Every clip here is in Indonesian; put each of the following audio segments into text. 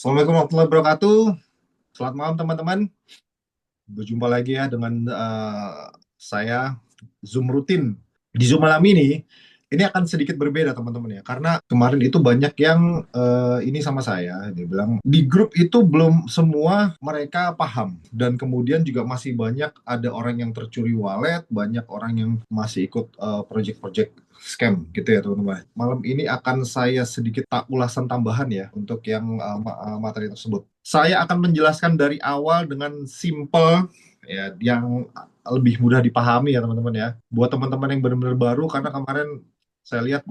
Assalamualaikum warahmatullahi wabarakatuh. Selamat malam teman-teman. Berjumpa lagi ya dengan saya Zoom rutin. Di Zoom malam ini akan sedikit berbeda teman-teman ya. Karena kemarin itu banyak yang ini sama saya, dia bilang di grup itu belum semua mereka paham. Dan kemudian juga masih banyak ada orang yang tercuri wallet, banyak orang yang masih ikut project-project scam gitu ya teman-teman. Malam ini akan saya sedikit ulasan tambahan ya untuk yang materi tersebut. Saya akan menjelaskan dari awal dengan simple ya yang lebih mudah dipahami ya teman-teman ya. Buat teman-teman yang benar-benar baru karena kemarin saya lihat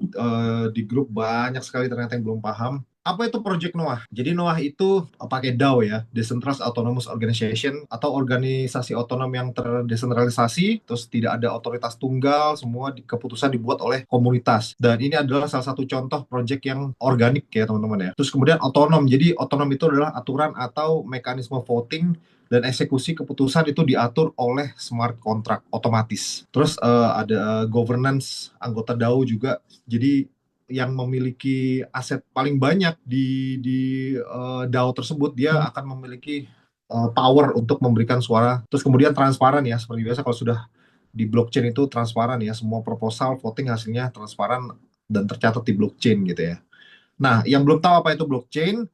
di grup banyak sekali ternyata yang belum paham. Apa itu Project Noah? Jadi Noah itu pakai DAO ya, Decentralized Autonomous Organization atau organisasi otonom yang terdesentralisasi, terus tidak ada otoritas tunggal, semua keputusan dibuat oleh komunitas. Dan ini adalah salah satu contoh project yang organik ya teman-teman ya. Terus kemudian otonom. Jadi otonom itu adalah aturan atau mekanisme voting dan eksekusi keputusan itu diatur oleh smart contract otomatis. Terus ada governance anggota DAO juga. Jadi yang memiliki aset paling banyak di DAO tersebut dia akan memiliki power untuk memberikan suara. Terus kemudian transparan ya, seperti biasa kalau sudah di blockchain itu transparan ya, semua proposal voting hasilnya transparan dan tercatat di blockchain gitu ya. Nah, yang belum tahu apa itu blockchain,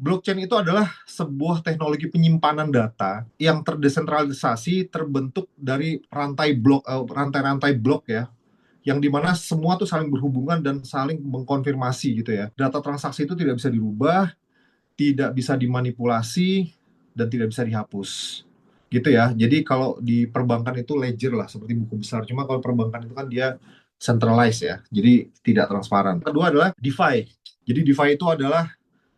blockchain itu adalah sebuah teknologi penyimpanan data yang terdesentralisasi, terbentuk dari rantai-rantai blok ya, yang dimana semua tuh saling berhubungan dan saling mengkonfirmasi gitu ya. Data transaksi itu tidak bisa dirubah, tidak bisa dimanipulasi, dan tidak bisa dihapus. Gitu ya. Jadi kalau di perbankan itu ledger lah, seperti buku besar. Cuma kalau perbankan itu kan dia centralized ya, jadi tidak transparan. Kedua adalah DeFi. Jadi DeFi itu adalah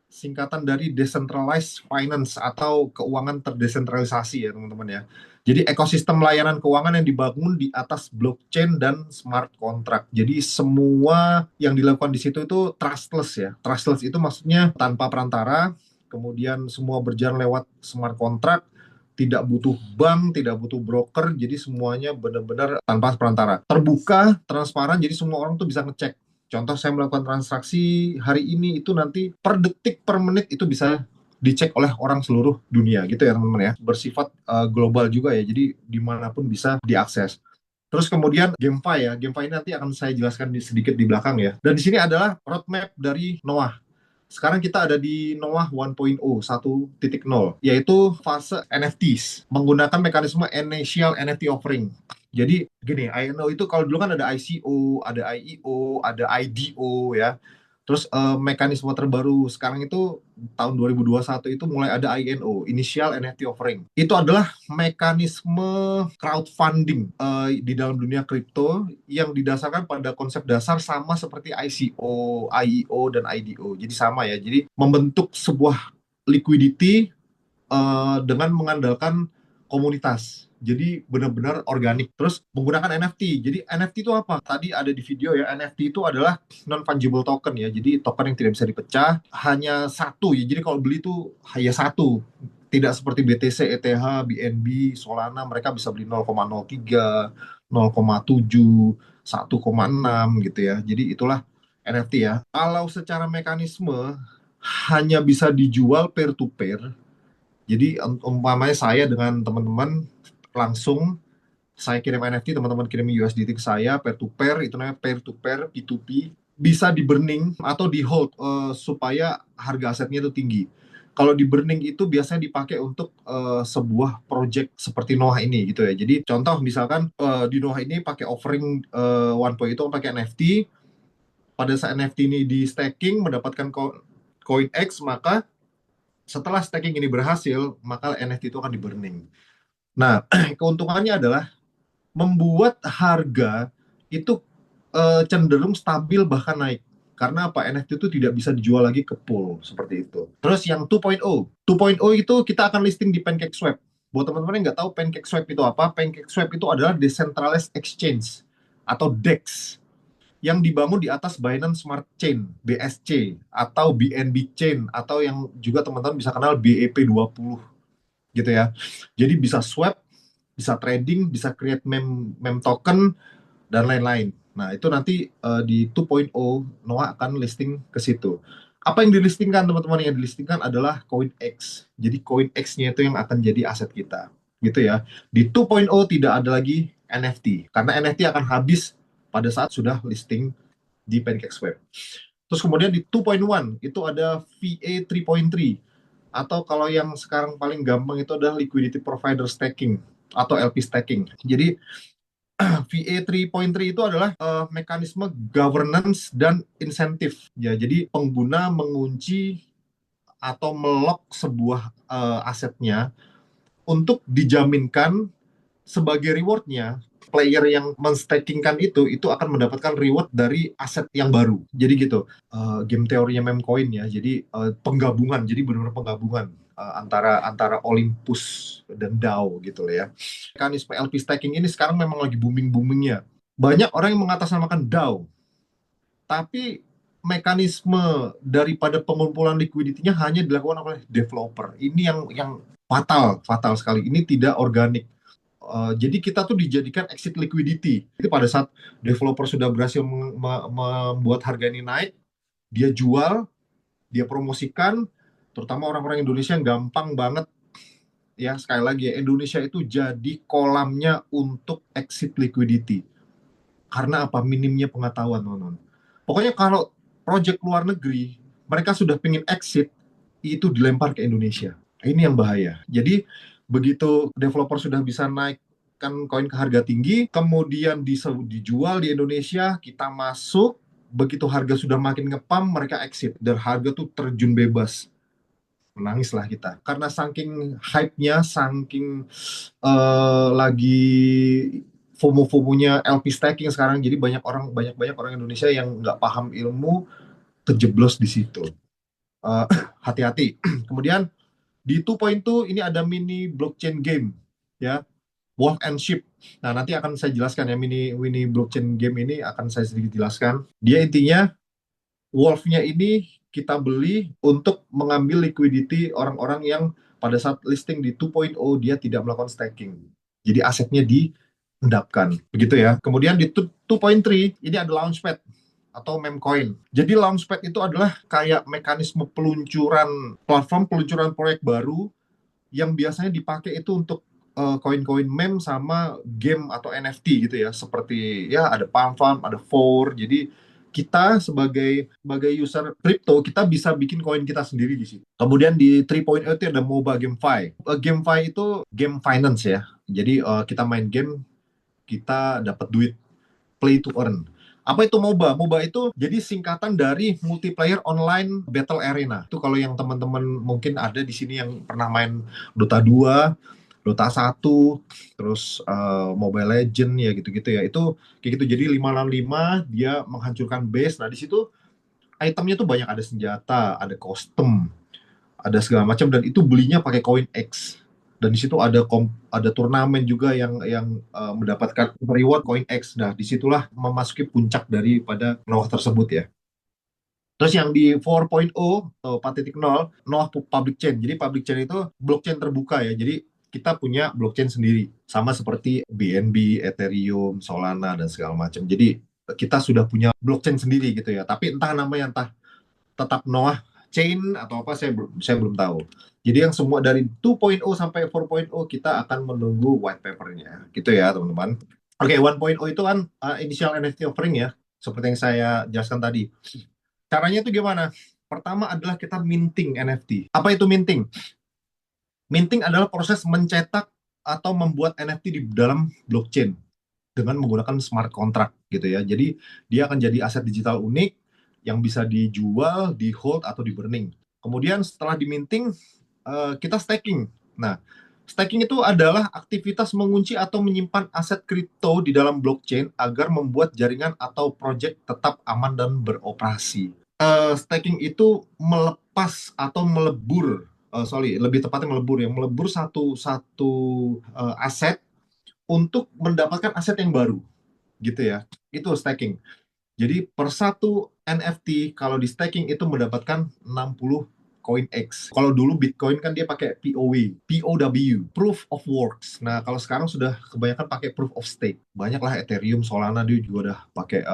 singkatan dari decentralized finance atau keuangan terdesentralisasi ya teman-teman ya. Jadi ekosistem layanan keuangan yang dibangun di atas blockchain dan smart contract. Jadi semua yang dilakukan di situ itu trustless ya. Trustless itu maksudnya tanpa perantara, kemudian semua berjalan lewat smart contract, tidak butuh bank, tidak butuh broker, jadi semuanya benar-benar tanpa perantara. Terbuka, transparan, jadi semua orang tuh bisa ngecek. Contoh saya melakukan transaksi hari ini itu nanti per detik per menit itu bisa dicek oleh orang seluruh dunia gitu ya teman-teman ya. Bersifat global juga ya. Jadi dimanapun bisa diakses. Terus kemudian GameFi ya. GameFi ini nanti akan saya jelaskan sedikit di belakang ya. Dan di sini adalah roadmap dari Noah. Sekarang kita ada di Noah 1.0, yaitu fase NFTs, menggunakan mekanisme initial NFT offering. Jadi gini, INO itu kalau dulu kan ada ICO, ada IEO, ada IDO ya. Terus mekanisme terbaru sekarang itu tahun 2021 itu mulai ada INO, Initial NFT Offering. Itu adalah mekanisme crowdfunding di dalam dunia kripto yang didasarkan pada konsep dasar sama seperti ICO, IEO, dan IDO. Jadi sama ya. Jadi membentuk sebuah liquidity dengan mengandalkan komunitas. Jadi benar-benar organik. Terus menggunakan NFT. Jadi NFT itu apa? Tadi ada di video ya. NFT itu adalah non fungible token ya. Jadi token yang tidak bisa dipecah. Hanya satu ya. Jadi kalau beli itu hanya satu. Tidak seperti BTC, ETH, BNB, Solana. Mereka bisa beli 0,03, 0,7, 1,6 gitu ya. Jadi itulah NFT ya. Kalau secara mekanisme hanya bisa dijual peer to peer, jadi umpamanya saya dengan teman-teman langsung saya kirim NFT, teman-teman kirim USDT ke saya peer to peer, itu namanya peer to peer P2P, bisa di burning atau di hold supaya harga asetnya itu tinggi. Kalau di burning itu biasanya dipakai untuk sebuah project seperti Noah ini gitu ya. Jadi contoh misalkan di Noah ini pakai offering OnePoint itu pakai NFT, pada saat NFT ini di staking mendapatkan koin X, maka setelah staking ini berhasil, maka NFT itu akan di burning. Nah, keuntungannya adalah membuat harga itu cenderung stabil bahkan naik. Karena apa? NFT itu tidak bisa dijual lagi ke pool seperti itu. Terus yang 2.0. 2.0 itu kita akan listing di PancakeSwap. Buat teman-teman yang nggak tahu PancakeSwap itu apa, PancakeSwap itu adalah Decentralized Exchange atau DEX yang dibangun di atas Binance Smart Chain, BSC, atau BNB Chain, atau yang juga teman-teman bisa kenal BEP20 gitu ya. Jadi bisa swap, bisa trading, bisa create meme token, dan lain-lain. Nah, itu nanti di 2.0 Noah akan listing ke situ. Apa yang dilistingkan teman-teman? Yang dilistingkan adalah koin X. Jadi koin X-nya itu yang akan jadi aset kita, gitu ya. Di 2.0 tidak ada lagi NFT, karena NFT akan habis pada saat sudah listing di PancakeSwap. Terus kemudian di 2.1 itu ada VA 3.3, atau kalau yang sekarang paling gampang itu adalah liquidity provider staking atau LP staking. Jadi VA 3.3 itu adalah mekanisme governance dan insentif ya. Jadi pengguna mengunci atau melock sebuah asetnya untuk dijaminkan sebagai rewardnya player yang menstakingkan itu akan mendapatkan reward dari aset yang baru. Jadi gitu. Game teorinya Memcoin ya. Jadi penggabungan. Jadi benar-benar penggabungan antara antara Olympus dan DAO gitu loh ya. Mekanisme LP staking ini sekarang memang lagi booming-boomingnya. Banyak orang yang mengatasnamakan DAO, tapi mekanisme daripada pengumpulan liquidity-nya hanya dilakukan oleh developer. Ini yang fatal, fatal sekali. Ini tidak organik. Jadi kita tuh dijadikan exit liquidity. Jadi pada saat developer sudah berhasil membuat harga ini naik, dia jual, dia promosikan, terutama orang-orang Indonesia yang gampang banget ya, sekali lagi ya, Indonesia itu jadi kolamnya untuk exit liquidity. Karena apa? Minimnya pengetahuan, teman-teman. Pokoknya kalau project luar negeri, mereka sudah pengen exit, itu dilempar ke Indonesia. Ini yang bahaya. Jadi begitu developer sudah bisa naikkan koin ke harga tinggi, kemudian dijual di Indonesia, kita masuk, begitu harga sudah makin ngepam, mereka exit. Dan harga tuh terjun bebas. Menangislah kita. Karena saking hype-nya, saking lagi FOMO-FOMO-nya LP stacking sekarang, jadi banyak orang Indonesia yang nggak paham ilmu terjeblos di situ. Eh, Hati-hati. Kemudian di 2.2 ini ada mini blockchain game ya, Wolf and Sheep. Nah, nanti akan saya jelaskan ya, mini blockchain game ini akan saya sedikit jelaskan. Dia intinya Wolf-nya ini kita beli untuk mengambil liquidity orang-orang yang pada saat listing di 2.0 dia tidak melakukan staking. Jadi asetnya diendapkan, begitu ya. Kemudian di 2.3 ini ada Launchpad atau Memcoin. Jadi Launchpad itu adalah kayak mekanisme peluncuran platform peluncuran proyek baru yang biasanya dipakai itu untuk koin-koin meme sama game atau NFT gitu ya. Seperti ya ada Palm Farm, ada Four. Jadi kita sebagai user crypto kita bisa bikin koin kita sendiri di situ. Kemudian di 3.0 itu ada MOBA GameFi. GameFi itu game finance ya. Jadi kita main game, kita dapat duit, play to earn. Apa itu MOBA? MOBA itu jadi singkatan dari multiplayer online battle arena. Itu kalau yang teman-teman mungkin ada di sini yang pernah main Dota 2, Dota 1, terus Mobile Legend ya gitu-gitu ya. Itu kayak gitu. Jadi 5 lawan 5 dia menghancurkan base. Nah, di situ itemnya tuh banyak, ada senjata, ada kostum, ada segala macam, dan itu belinya pakai koin X. Dan di situ ada turnamen juga yang mendapatkan reward koin X. Nah, disitulah memasuki puncak daripada Noah tersebut ya. Terus yang di 4.0 atau 4.0 Noah Public Chain. Jadi public chain itu blockchain terbuka ya. Jadi kita punya blockchain sendiri, sama seperti BNB, Ethereum, Solana dan segala macam. Jadi kita sudah punya blockchain sendiri gitu ya. Tapi entah namanya, entah tetap Noah Chain atau apa, saya belum tahu. Jadi yang semua dari 2.0 sampai 4.0 kita akan menunggu white papernya gitu ya teman-teman. Oke, 1.0 itu kan initial NFT offering ya, seperti yang saya jelaskan tadi. Caranya itu gimana? Pertama adalah kita minting NFT. Apa itu minting? Minting adalah proses mencetak atau membuat NFT di dalam blockchain dengan menggunakan smart contract gitu ya. Jadi dia akan jadi aset digital unik yang bisa dijual, di hold atau di burning. Kemudian setelah diminting, kita staking. Nah, staking itu adalah aktivitas mengunci atau menyimpan aset kripto di dalam blockchain agar membuat jaringan atau project tetap aman dan beroperasi. Staking itu melepas atau melebur, lebih tepatnya melebur ya, melebur satu satu aset untuk mendapatkan aset yang baru gitu ya. Itu staking. Jadi per satu NFT kalau di staking itu mendapatkan 60 CoinEx. Kalau dulu Bitcoin kan dia pakai POW, Proof of Works. Nah, kalau sekarang sudah kebanyakan pakai Proof of Stake. Banyaklah Ethereum, Solana dia juga udah pakai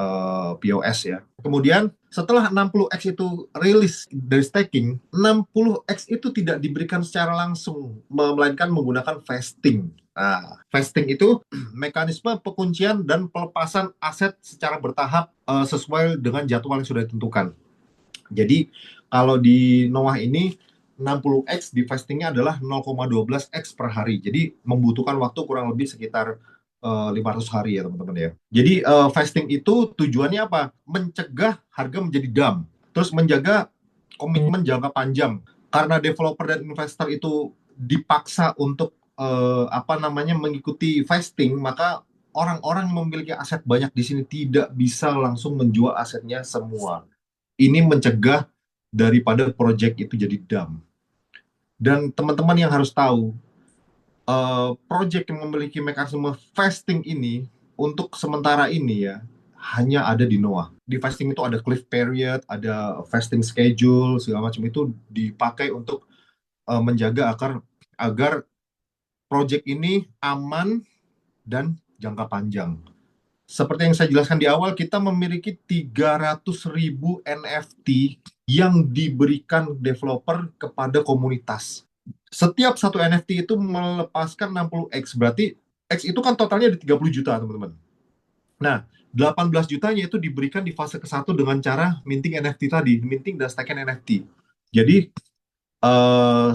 POS ya. Kemudian setelah 60X itu rilis dari staking, 60X itu tidak diberikan secara langsung, melainkan menggunakan vesting. Nah, vesting itu mekanisme penguncian dan pelepasan aset secara bertahap sesuai dengan jadwal yang sudah ditentukan. Jadi kalau di Noah ini 60X di vestingnya adalah 0,12X per hari. Jadi membutuhkan waktu kurang lebih sekitar 500 hari ya teman-teman ya. Jadi vesting itu tujuannya apa? Mencegah harga menjadi dump. Terus menjaga komitmen jangka panjang. Karena developer dan investor itu dipaksa untuk mengikuti vesting, maka orang-orang yang memiliki aset banyak di sini tidak bisa langsung menjual asetnya semua. Ini mencegah daripada project itu jadi dump. Dan teman-teman yang harus tahu, project yang memiliki mekanisme vesting ini untuk sementara ini ya hanya ada di Noah. Di vesting itu ada cliff period, ada vesting schedule, segala macam itu dipakai untuk menjaga agar project ini aman dan jangka panjang. Seperti yang saya jelaskan di awal, kita memiliki 300.000 NFT yang diberikan developer kepada komunitas. Setiap satu NFT itu melepaskan 60X, berarti X itu kan totalnya di 30 juta, teman-teman. Nah, 18 jutanya itu diberikan di fase ke-1 dengan cara minting NFT tadi, minting dan staking NFT. Jadi,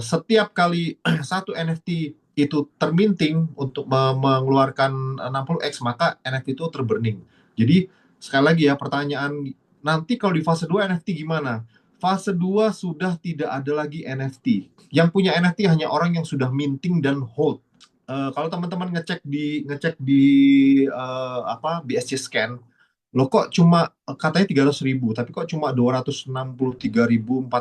setiap kali satu NFT itu terminting untuk mengeluarkan 60X, maka NFT itu terburning. Jadi sekali lagi ya pertanyaan, nanti kalau di fase 2 NFT gimana? Fase 2 sudah tidak ada lagi NFT. Yang punya NFT hanya orang yang sudah minting dan hold. Kalau teman-teman ngecek di BSC Scan, lo kok cuma katanya 300.000, tapi kok cuma 263.406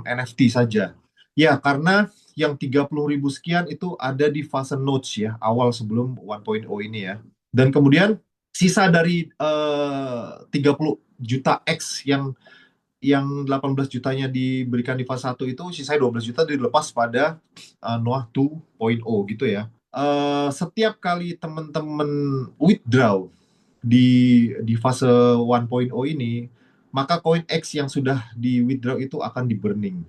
NFT saja. Ya, karena yang 30.000 sekian itu ada di fase nodes ya, awal sebelum 1.0 ini ya. Dan kemudian sisa dari 30 juta X yang 18 jutanya diberikan di fase 1 itu, sisa 12 juta dilepas pada Noah 2.0 gitu ya. Setiap kali teman-teman withdraw di fase 1.0 ini, maka koin X yang sudah di withdraw itu akan di burning.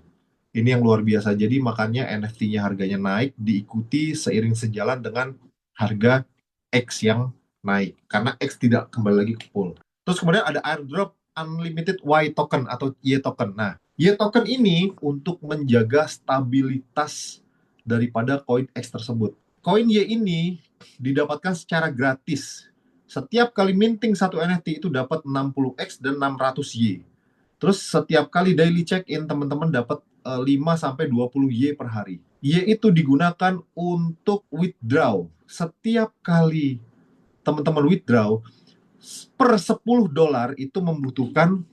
Ini yang luar biasa. Jadi makanya NFT-nya harganya naik diikuti seiring sejalan dengan harga X yang naik. Karena X tidak kembali lagi ke pool. Terus kemudian ada airdrop unlimited Y token atau Y token. Nah, Y token ini untuk menjaga stabilitas daripada koin X tersebut. Koin Y ini didapatkan secara gratis. Setiap kali minting satu NFT itu dapat 60X dan 600Y. Terus setiap kali daily check-in teman-teman dapat 5 sampai 20 Y per hari. Y itu digunakan untuk withdraw. Setiap kali teman-teman withdraw per $10 itu membutuhkan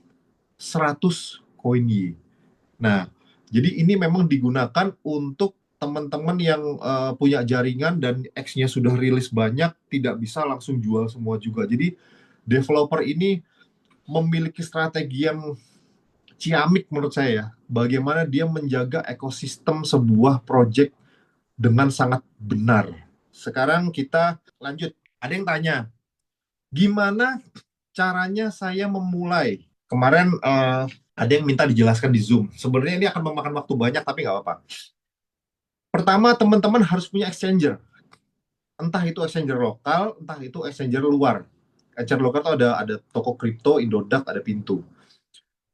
100 koin Y. Nah, jadi ini memang digunakan untuk teman-teman yang punya jaringan dan X-nya sudah rilis banyak, tidak bisa langsung jual semua juga. Jadi developer ini memiliki strategi yang ciamik menurut saya, bagaimana dia menjaga ekosistem sebuah project dengan sangat benar. Sekarang kita lanjut. Ada yang tanya, gimana caranya saya memulai? Kemarin ada yang minta dijelaskan di Zoom. Sebenarnya ini akan memakan waktu banyak, tapi nggak apa-apa. Pertama, teman-teman harus punya exchanger. Entah itu exchanger lokal, entah itu exchanger luar. Exchanger lokal itu ada toko kripto, Indodax, ada Pintu.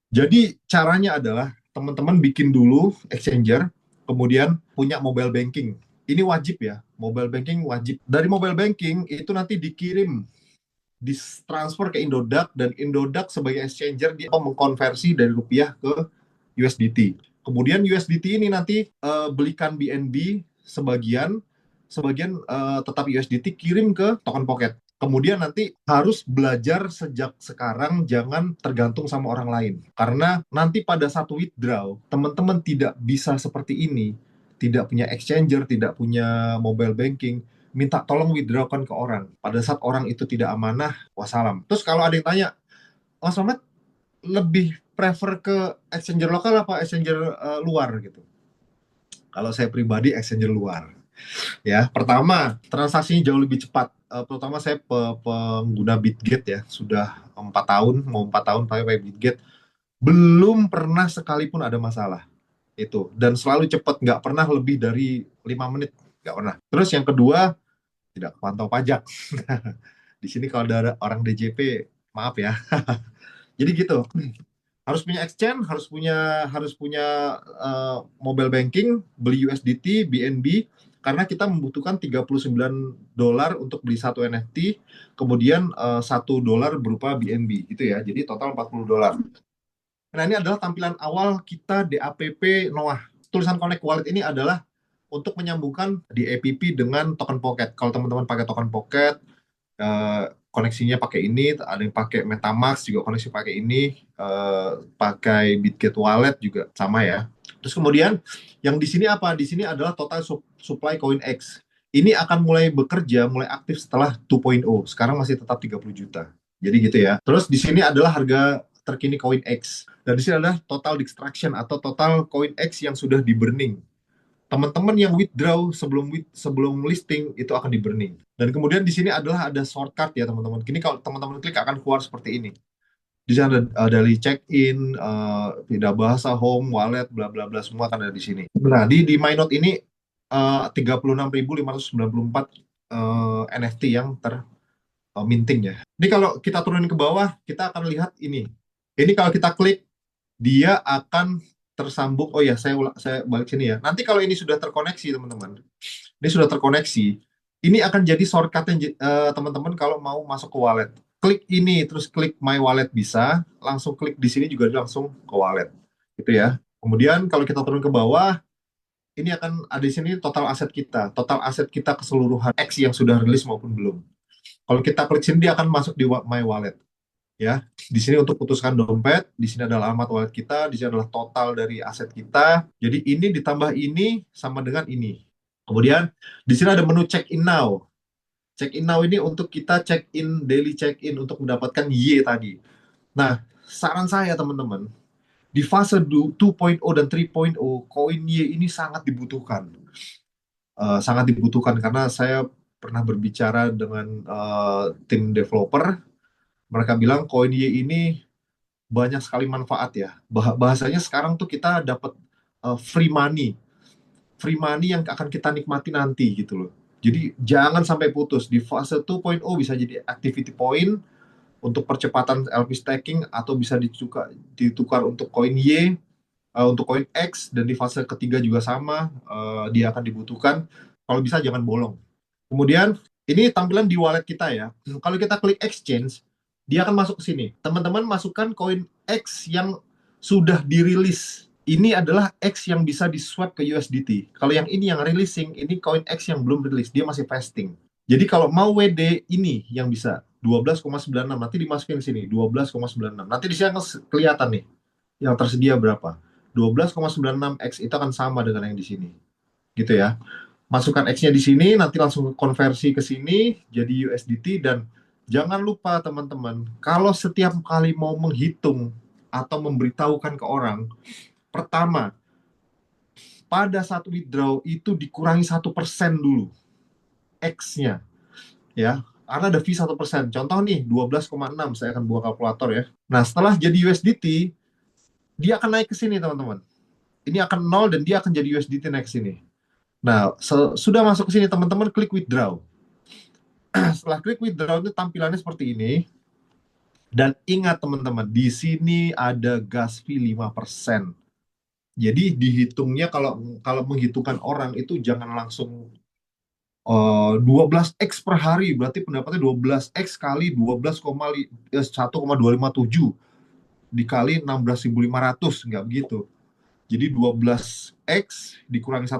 Jadi caranya adalah teman-teman bikin dulu exchanger, kemudian punya mobile banking. Ini wajib ya, mobile banking wajib. Dari mobile banking itu nanti dikirim, ditransfer ke Indodax, dan Indodax sebagai exchanger dia mengkonversi dari rupiah ke USDT. Kemudian USDT ini nanti belikan BNB sebagian tetap USDT kirim ke token pocket. Kemudian nanti harus belajar sejak sekarang, jangan tergantung sama orang lain. Karena nanti pada satu withdraw, teman-teman tidak bisa seperti ini. Tidak punya exchanger, tidak punya mobile banking, minta tolong withdrawkan ke orang. Pada saat orang itu tidak amanah, wassalam. Terus kalau ada yang tanya, oh Somet, lebih prefer ke exchanger lokal apa exchanger luar gitu? Kalau saya pribadi exchanger luar. Ya, pertama transaksinya jauh lebih cepat. Terutama saya pengguna Bitget ya, sudah 4 tahun, mau 4 tahun pakai Bitget, belum pernah sekalipun ada masalah itu. Dan selalu cepat, nggak pernah lebih dari 5 menit, nggak pernah. Terus yang kedua, tidak pantau pajak. Di sini kalau ada orang DJP, maaf ya. Jadi gitu, harus punya exchange, harus punya mobile banking, beli USDT, BNB, karena kita membutuhkan $39 untuk beli satu NFT, kemudian $1 berupa BNB gitu ya. Jadi total $40. Nah, ini adalah tampilan awal kita di APP Noah. Tulisan Connect Wallet ini adalah untuk menyambungkan di APP dengan token Pocket. Kalau teman-teman pakai token Pocket, koneksinya pakai ini, ada yang pakai MetaMask juga koneksi pakai ini, pakai Bitget Wallet juga sama ya. Terus kemudian yang di sini apa? Di sini adalah total supply CoinX. Ini akan mulai bekerja, mulai aktif setelah 2.0. Sekarang masih tetap 30 juta. Jadi gitu ya. Terus di sini adalah harga terkini CoinX. Dan di sini adalah total extraction atau total CoinX yang sudah di burning. Teman-teman yang withdraw sebelum listing itu akan di burning. Dan kemudian di sini adalah ada shortcut ya teman-teman. Kini kalau teman-teman klik akan keluar seperti ini. Di sana ada dari check-in, pindah bahasa, home, wallet, bla bla bla, semua akan ada di sini. Nah, di MyNote ini 36.594 NFT yang minting ya. Ini kalau kita turunin ke bawah, kita akan lihat ini. Ini kalau kita klik, dia akan tersambung. Oh ya, saya balik sini ya. Nanti kalau ini sudah terkoneksi, teman-teman. Ini sudah terkoneksi. Ini akan jadi shortcut teman-teman kalau mau masuk ke wallet. Klik ini, terus klik My Wallet bisa, langsung klik di sini juga langsung ke wallet. Gitu ya. Kemudian kalau kita turun ke bawah, ini akan ada di sini total aset kita keseluruhan X yang sudah rilis maupun belum. Kalau kita klik sini dia akan masuk di My Wallet ya. Di sini untuk putuskan dompet, di sini adalah alamat wallet kita, di sini adalah total dari aset kita. Jadi ini ditambah ini sama dengan ini. Kemudian di sini ada menu check in now. Check in now ini untuk kita check in, daily check in untuk mendapatkan Y tadi. Nah, saran saya teman-teman, di fase 2.0 dan 3.0 koin Y ini sangat dibutuhkan. Sangat dibutuhkan karena saya pernah berbicara dengan tim developer. Mereka bilang koin Y ini banyak sekali manfaat ya. Bahasanya sekarang tuh kita dapat free money yang akan kita nikmati nanti gitu loh. Jadi jangan sampai putus. Di fase 2.0 bisa jadi activity point untuk percepatan LP staking atau bisa ditukar untuk koin Y, untuk koin X, dan di fase ketiga juga sama, dia akan dibutuhkan. Kalau bisa jangan bolong. Kemudian ini tampilan di wallet kita ya. Kalau kita klik exchange, dia akan masuk ke sini. Teman-teman masukkan koin X yang sudah dirilis. Ini adalah X yang bisa di swap ke USDT. Kalau yang ini yang releasing, ini koin X yang belum rilis, dia masih fasting. Jadi kalau mau WD ini yang bisa 12,96, nanti dimasukin sini 12,96. Nanti di sini akan kelihatan nih yang tersedia berapa. 12,96 X itu akan sama dengan yang di sini. Gitu ya. Masukkan X-nya di sini, nanti langsung konversi ke sini jadi USDT. Dan jangan lupa teman-teman, kalau setiap kali mau menghitung atau memberitahukan ke orang, pertama, pada saat withdraw itu dikurangi 1% dulu X-nya ya, karena ada fee 1%. Contoh nih 12,6, saya akan buka kalkulator ya. Nah, setelah jadi USDT, dia akan naik ke sini teman-teman. Ini akan nol dan dia akan jadi USDT naik ke sini. Nah, sudah masuk ke sini teman-teman klik withdraw. Setelah klik withdraw itu tampilannya seperti ini. Dan ingat teman-teman, di sini ada gas fee 5%. Jadi dihitungnya, kalau kalau menghitungkan orang itu jangan langsung 12x per hari, berarti pendapatnya 12x kali 1,257 dikali 16.500, nggak begitu. Jadi 12x dikurangi 1%,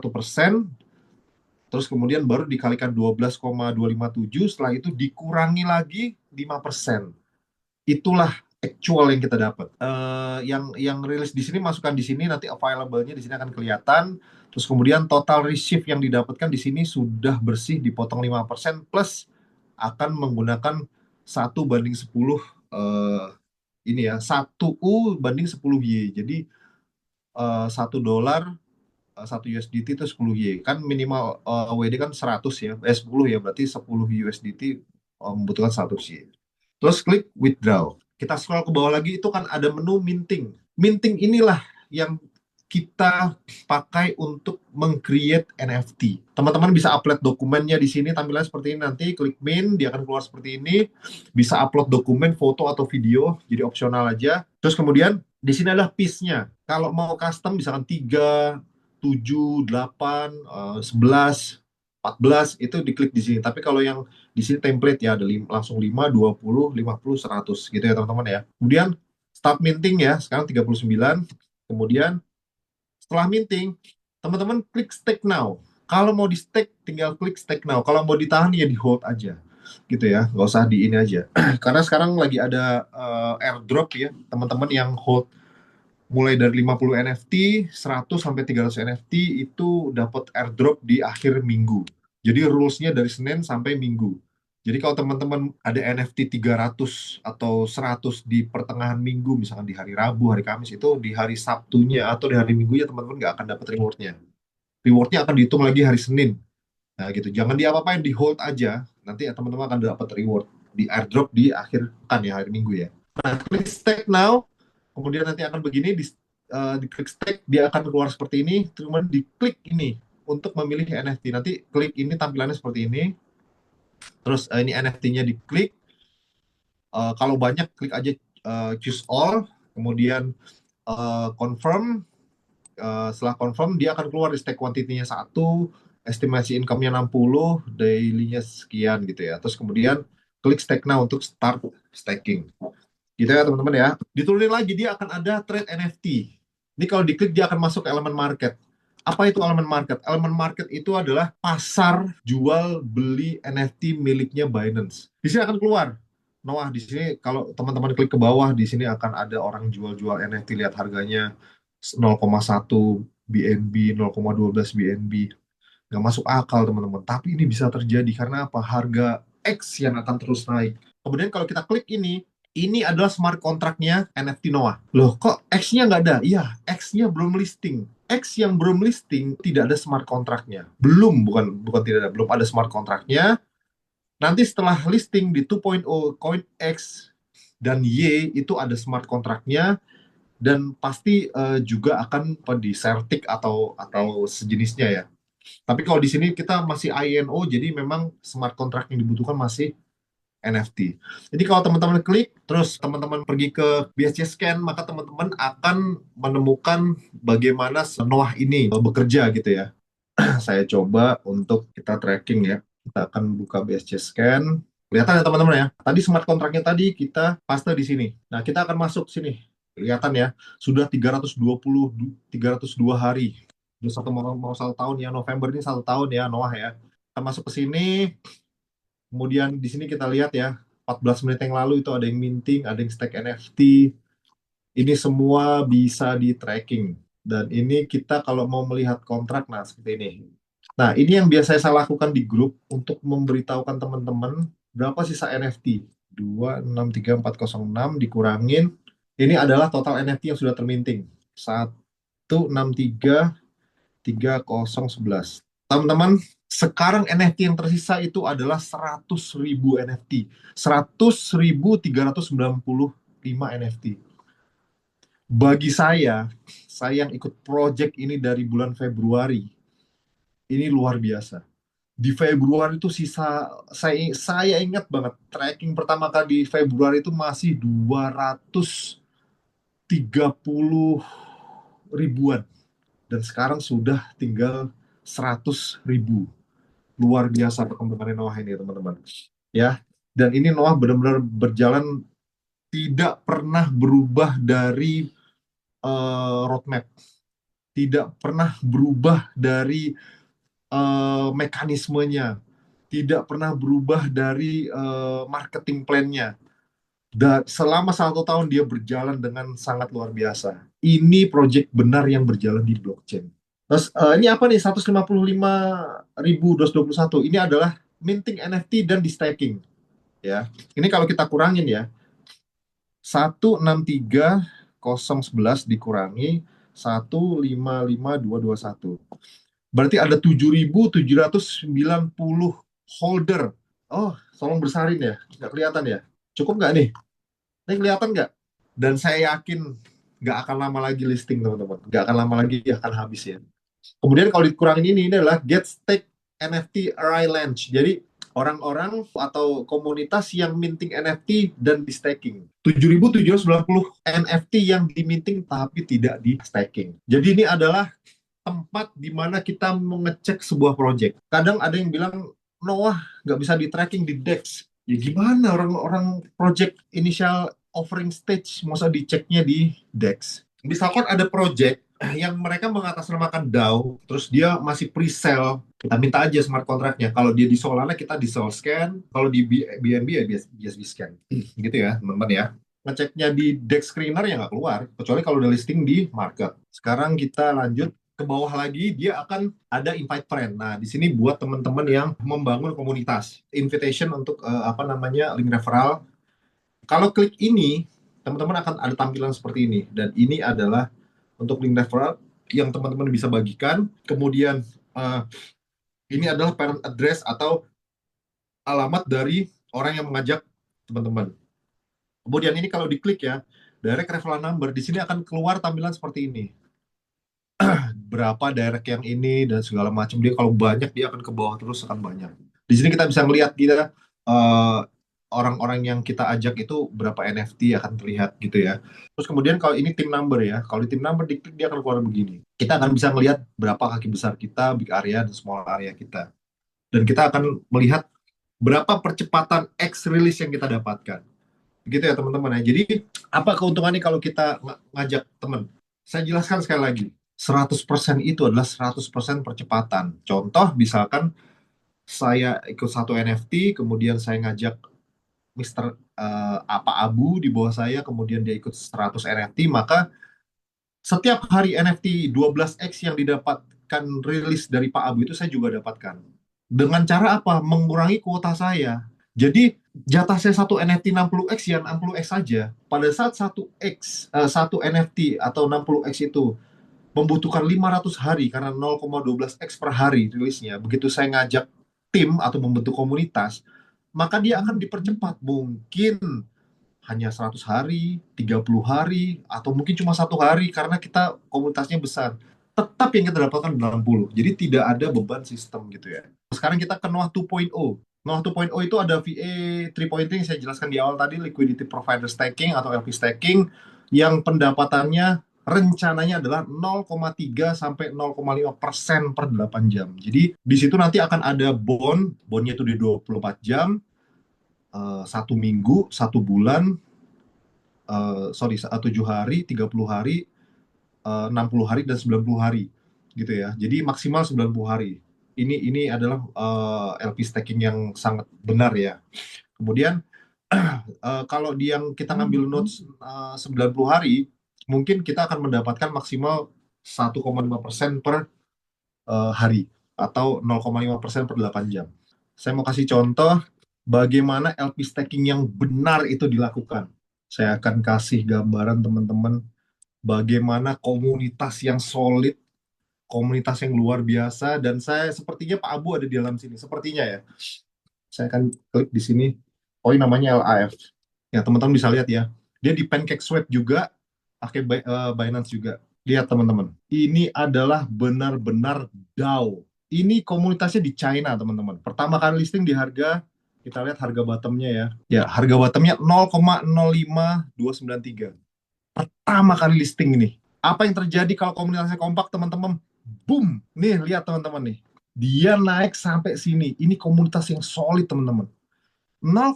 terus kemudian baru dikalikan 12,257, setelah itu dikurangi lagi 5%. Itulah actual yang kita dapat. Yang rilis di sini masukkan di sini, nanti available-nya di sini akan kelihatan. Terus kemudian total receive yang didapatkan di sini sudah bersih dipotong 5% plus akan menggunakan 1/10 ini ya, 1 U banding 10 Y. Jadi $1, 1 USDT itu 10 Y. Kan minimal WD kan 100 ya, 10 ya, berarti 10 USDT membutuhkan 100 Y. Terus klik withdraw. Kita scroll ke bawah lagi, itu kan ada menu minting. Minting inilah yang kita pakai untuk meng-create NFT. Teman-teman bisa upload dokumennya di sini, tampilannya seperti ini. Nanti klik mint, dia akan keluar seperti ini. Bisa upload dokumen, foto atau video, jadi opsional aja. Terus kemudian di sini adalah piece-nya. Kalau mau custom misalkan 3, 7, 8, 11, 14 itu diklik di sini. Tapi kalau yang di sini template ya ada langsung 5, 20, 50, 100 gitu ya teman-teman ya. Kemudian start minting ya, sekarang 39. Kemudian setelah minting, teman-teman klik stake now. Kalau mau di stake, tinggal klik stake now. Kalau mau ditahan, ya di hold aja. Gitu ya, nggak usah di ini aja. Karena sekarang lagi ada airdrop ya, teman-teman yang hold mulai dari 50 NFT, 100 sampai 300 NFT itu dapat airdrop di akhir minggu. Jadi rules-nya dari Senin sampai Minggu. Jadi kalau teman-teman ada NFT 300 atau 100 di pertengahan minggu, misalkan di hari Rabu, hari Kamis, itu di hari Sabtunya atau di hari Minggunya teman-teman nggak akan dapat reward-nya. Reward-nya akan dihitung lagi hari Senin. Nah gitu, jangan diapa-apain, di hold aja. Nanti ya, teman-teman akan dapat reward di airdrop di akhir pekan ya, hari Minggu ya. Nah, klik stake now, kemudian nanti akan begini, di klik stake, dia akan keluar seperti ini, kemudian diklik ini untuk memilih NFT. Nanti klik ini, tampilannya seperti ini. Terus ini NFT-nya diklik. Kalau banyak, klik aja choose all, kemudian confirm. Setelah confirm, dia akan keluar di stake quantity-nya 1, estimasi income-nya 60, daily-nya sekian gitu ya. Terus kemudian klik stake now untuk start staking. Gitu ya teman-teman ya. Diturunin lagi, dia akan ada trade NFT. Ini kalau diklik dia akan masuk ke elemen market. Apa itu elemen market? Elemen market itu adalah pasar jual beli NFT miliknya Binance. Di sini akan keluar. Noah, di sini kalau teman-teman klik ke bawah, di sini akan ada orang jual-jual NFT, lihat harganya 0,1 BNB, 0,12 BNB. Nggak masuk akal teman-teman. Tapi ini bisa terjadi karena apa? Harga X yang akan terus naik. Kemudian kalau kita klik ini adalah smart kontraknya NFT Noah. Loh, kok X-nya nggak ada? Iya, X-nya belum listing. X yang belum listing tidak ada smart kontraknya. Belum, bukan tidak ada, belum ada smart kontraknya. Nanti setelah listing di 2.0 Coin X dan Y itu ada smart kontraknya, dan pasti juga akan di Certic atau sejenisnya ya. Tapi kalau di sini kita masih INO, jadi memang smart contract yang dibutuhkan masih NFT. Jadi kalau teman-teman klik, terus teman-teman pergi ke BSC Scan, maka teman-teman akan menemukan bagaimana Noah ini bekerja gitu ya. Saya coba untuk kita tracking ya. Kita akan buka BSC Scan. Kelihatan ya teman-teman ya. Tadi smart kontraknya tadi kita paste di sini. Nah, kita akan masuk sini. Kelihatan ya, sudah 302 hari. Udah mau 1 tahun ya, November ini 1 tahun ya Noah ya. Kita masuk ke sini. Kemudian di sini kita lihat ya, 14 menit yang lalu itu ada yang minting, ada yang stake NFT. Ini semua bisa di tracking. Dan ini kita kalau mau melihat kontrak, nah seperti ini. Nah, ini yang biasa saya lakukan di grup untuk memberitahukan teman-teman berapa sisa NFT. 263.406 dikurangin. Ini adalah total NFT yang sudah terminting. 163.3011. Teman-teman, sekarang NFT yang tersisa itu adalah 100.000 NFT. 100.395 NFT. Bagi saya yang ikut project ini dari bulan Februari, ini luar biasa. Di Februari itu sisa, saya ingat banget, tracking pertama kali di Februari itu masih 230 ribuan. Dan sekarang sudah tinggal 100.000. Luar biasa perkembangan Noah ini teman-teman. Ya, dan ini Noah benar-benar berjalan, tidak pernah berubah dari roadmap, tidak pernah berubah dari mekanismenya, tidak pernah berubah dari marketing plan-nya. Dan selama 1 tahun dia berjalan dengan sangat luar biasa. Ini project benar yang berjalan di blockchain. Terus ini apa nih, 155.221. Ini adalah minting NFT dan di staking. Ya, ini kalau kita kurangin ya, 163.011 dikurangi 155.221. Berarti ada 7.790 holder. Oh, tolong bersalin ya. Nggak kelihatan ya? Cukup nggak nih? Ini kelihatan nggak? Dan saya yakin nggak akan lama lagi listing, teman-teman. Nggak akan lama lagi akan habis ya. Kemudian kalau dikurangin ini adalah Get Stake NFT Array Launch. Jadi orang-orang atau komunitas yang minting NFT dan di staking. 7.790 NFT yang diminting tapi tidak di staking. Jadi ini adalah tempat di mana kita mengecek sebuah project. Kadang ada yang bilang, Noah nggak bisa di tracking di DEX. Ya gimana orang-orang project initial offering stage, masa diceknya di DEX? Misalkan ada project yang mereka mengatasnamakan DAO, terus dia masih pre-sale, kita minta aja smart contract-nya. Kalau dia di Solana, kita di Solscan. Kalau di BNB ya BSB Scan. Gitu ya, teman-teman ya. Ngeceknya di DEX Screener ya nggak keluar, kecuali kalau udah listing di market. Sekarang kita lanjut ke bawah lagi, dia akan ada invite friend. Nah, di sini buat teman-teman yang membangun komunitas, invitation untuk link referral. Kalau klik ini, teman-teman akan ada tampilan seperti ini. Dan ini adalah untuk link referral yang teman-teman bisa bagikan. Kemudian ini adalah parent address atau alamat dari orang yang mengajak teman-teman. Kemudian ini kalau diklik ya, direct referral number, di sini akan keluar tampilan seperti ini. Berapa direct yang ini dan segala macam. Dia kalau banyak dia akan ke bawah terus, akan banyak. Di sini kita bisa melihat kita orang-orang yang kita ajak itu berapa NFT akan terlihat gitu ya. Terus kemudian kalau ini team number ya, kalau di team number diklik dia akan keluar begini. Kita akan bisa melihat berapa kaki besar kita, big area dan small area kita. Dan kita akan melihat berapa percepatan X release yang kita dapatkan. Begitu ya teman-teman ya. Jadi apa keuntungannya kalau kita ngajak teman? Saya jelaskan sekali lagi. 100% itu adalah 100% percepatan. Contoh misalkan saya ikut satu NFT, kemudian saya ngajak Mr. Apa Abu di bawah saya, kemudian dia ikut 100 NFT, maka setiap hari NFT 12X yang didapatkan rilis dari Pak Abu itu saya juga dapatkan. Dengan cara apa? Mengurangi kuota saya. Jadi jatah saya satu NFT 60X ya 60X saja. Pada saat satu NFT atau 60X itu membutuhkan 500 hari karena 0,12X per hari rilisnya. Begitu saya ngajak tim atau membentuk komunitas, maka dia akan dipercepat. Mungkin hanya 100 hari, 30 hari, atau mungkin cuma 1 hari karena kita komunitasnya besar. Tetap yang kita dapatkan 60. Jadi tidak ada beban sistem gitu ya. Sekarang kita ke Noah 2.0. Noah 2.0 itu ada VA 3.0 yang saya jelaskan di awal tadi, Liquidity Provider Staking atau LP Staking, yang pendapatannya rencananya adalah 0,3 sampai 0,5% per 8 jam. Jadi di situ nanti akan ada bondnya itu di 24 jam, 1 minggu, 1 bulan, 7 hari, 30 hari, 60 hari, dan 90 hari gitu ya. Jadi maksimal 90 hari. Ini adalah LP staking yang sangat benar ya. Kemudian kalau yang kita ngambil notes 90 hari, mungkin kita akan mendapatkan maksimal 1,5% per hari atau 0,5% per 8 jam. Saya mau kasih contoh bagaimana LP staking yang benar itu dilakukan. Saya akan kasih gambaran teman-teman bagaimana komunitas yang solid, komunitas yang luar biasa, dan saya sepertinya Pak Abu ada di dalam sini, sepertinya ya. Saya akan klik di sini. Oh, ini namanya LAF. Ya, teman-teman bisa lihat ya. Dia di PancakeSwap juga, pakai Binance juga. Lihat teman-teman. Ini adalah benar-benar DAO. Ini komunitasnya di China, teman-teman. Pertama kali listing di harga, kita lihat harga bottomnya ya. Ya, harga bottomnya 0,05293. Pertama kali listing ini. Apa yang terjadi kalau komunitasnya kompak, teman-teman? Boom! Nih, lihat teman-teman nih. Dia naik sampai sini. Ini komunitas yang solid, teman-teman. 0,05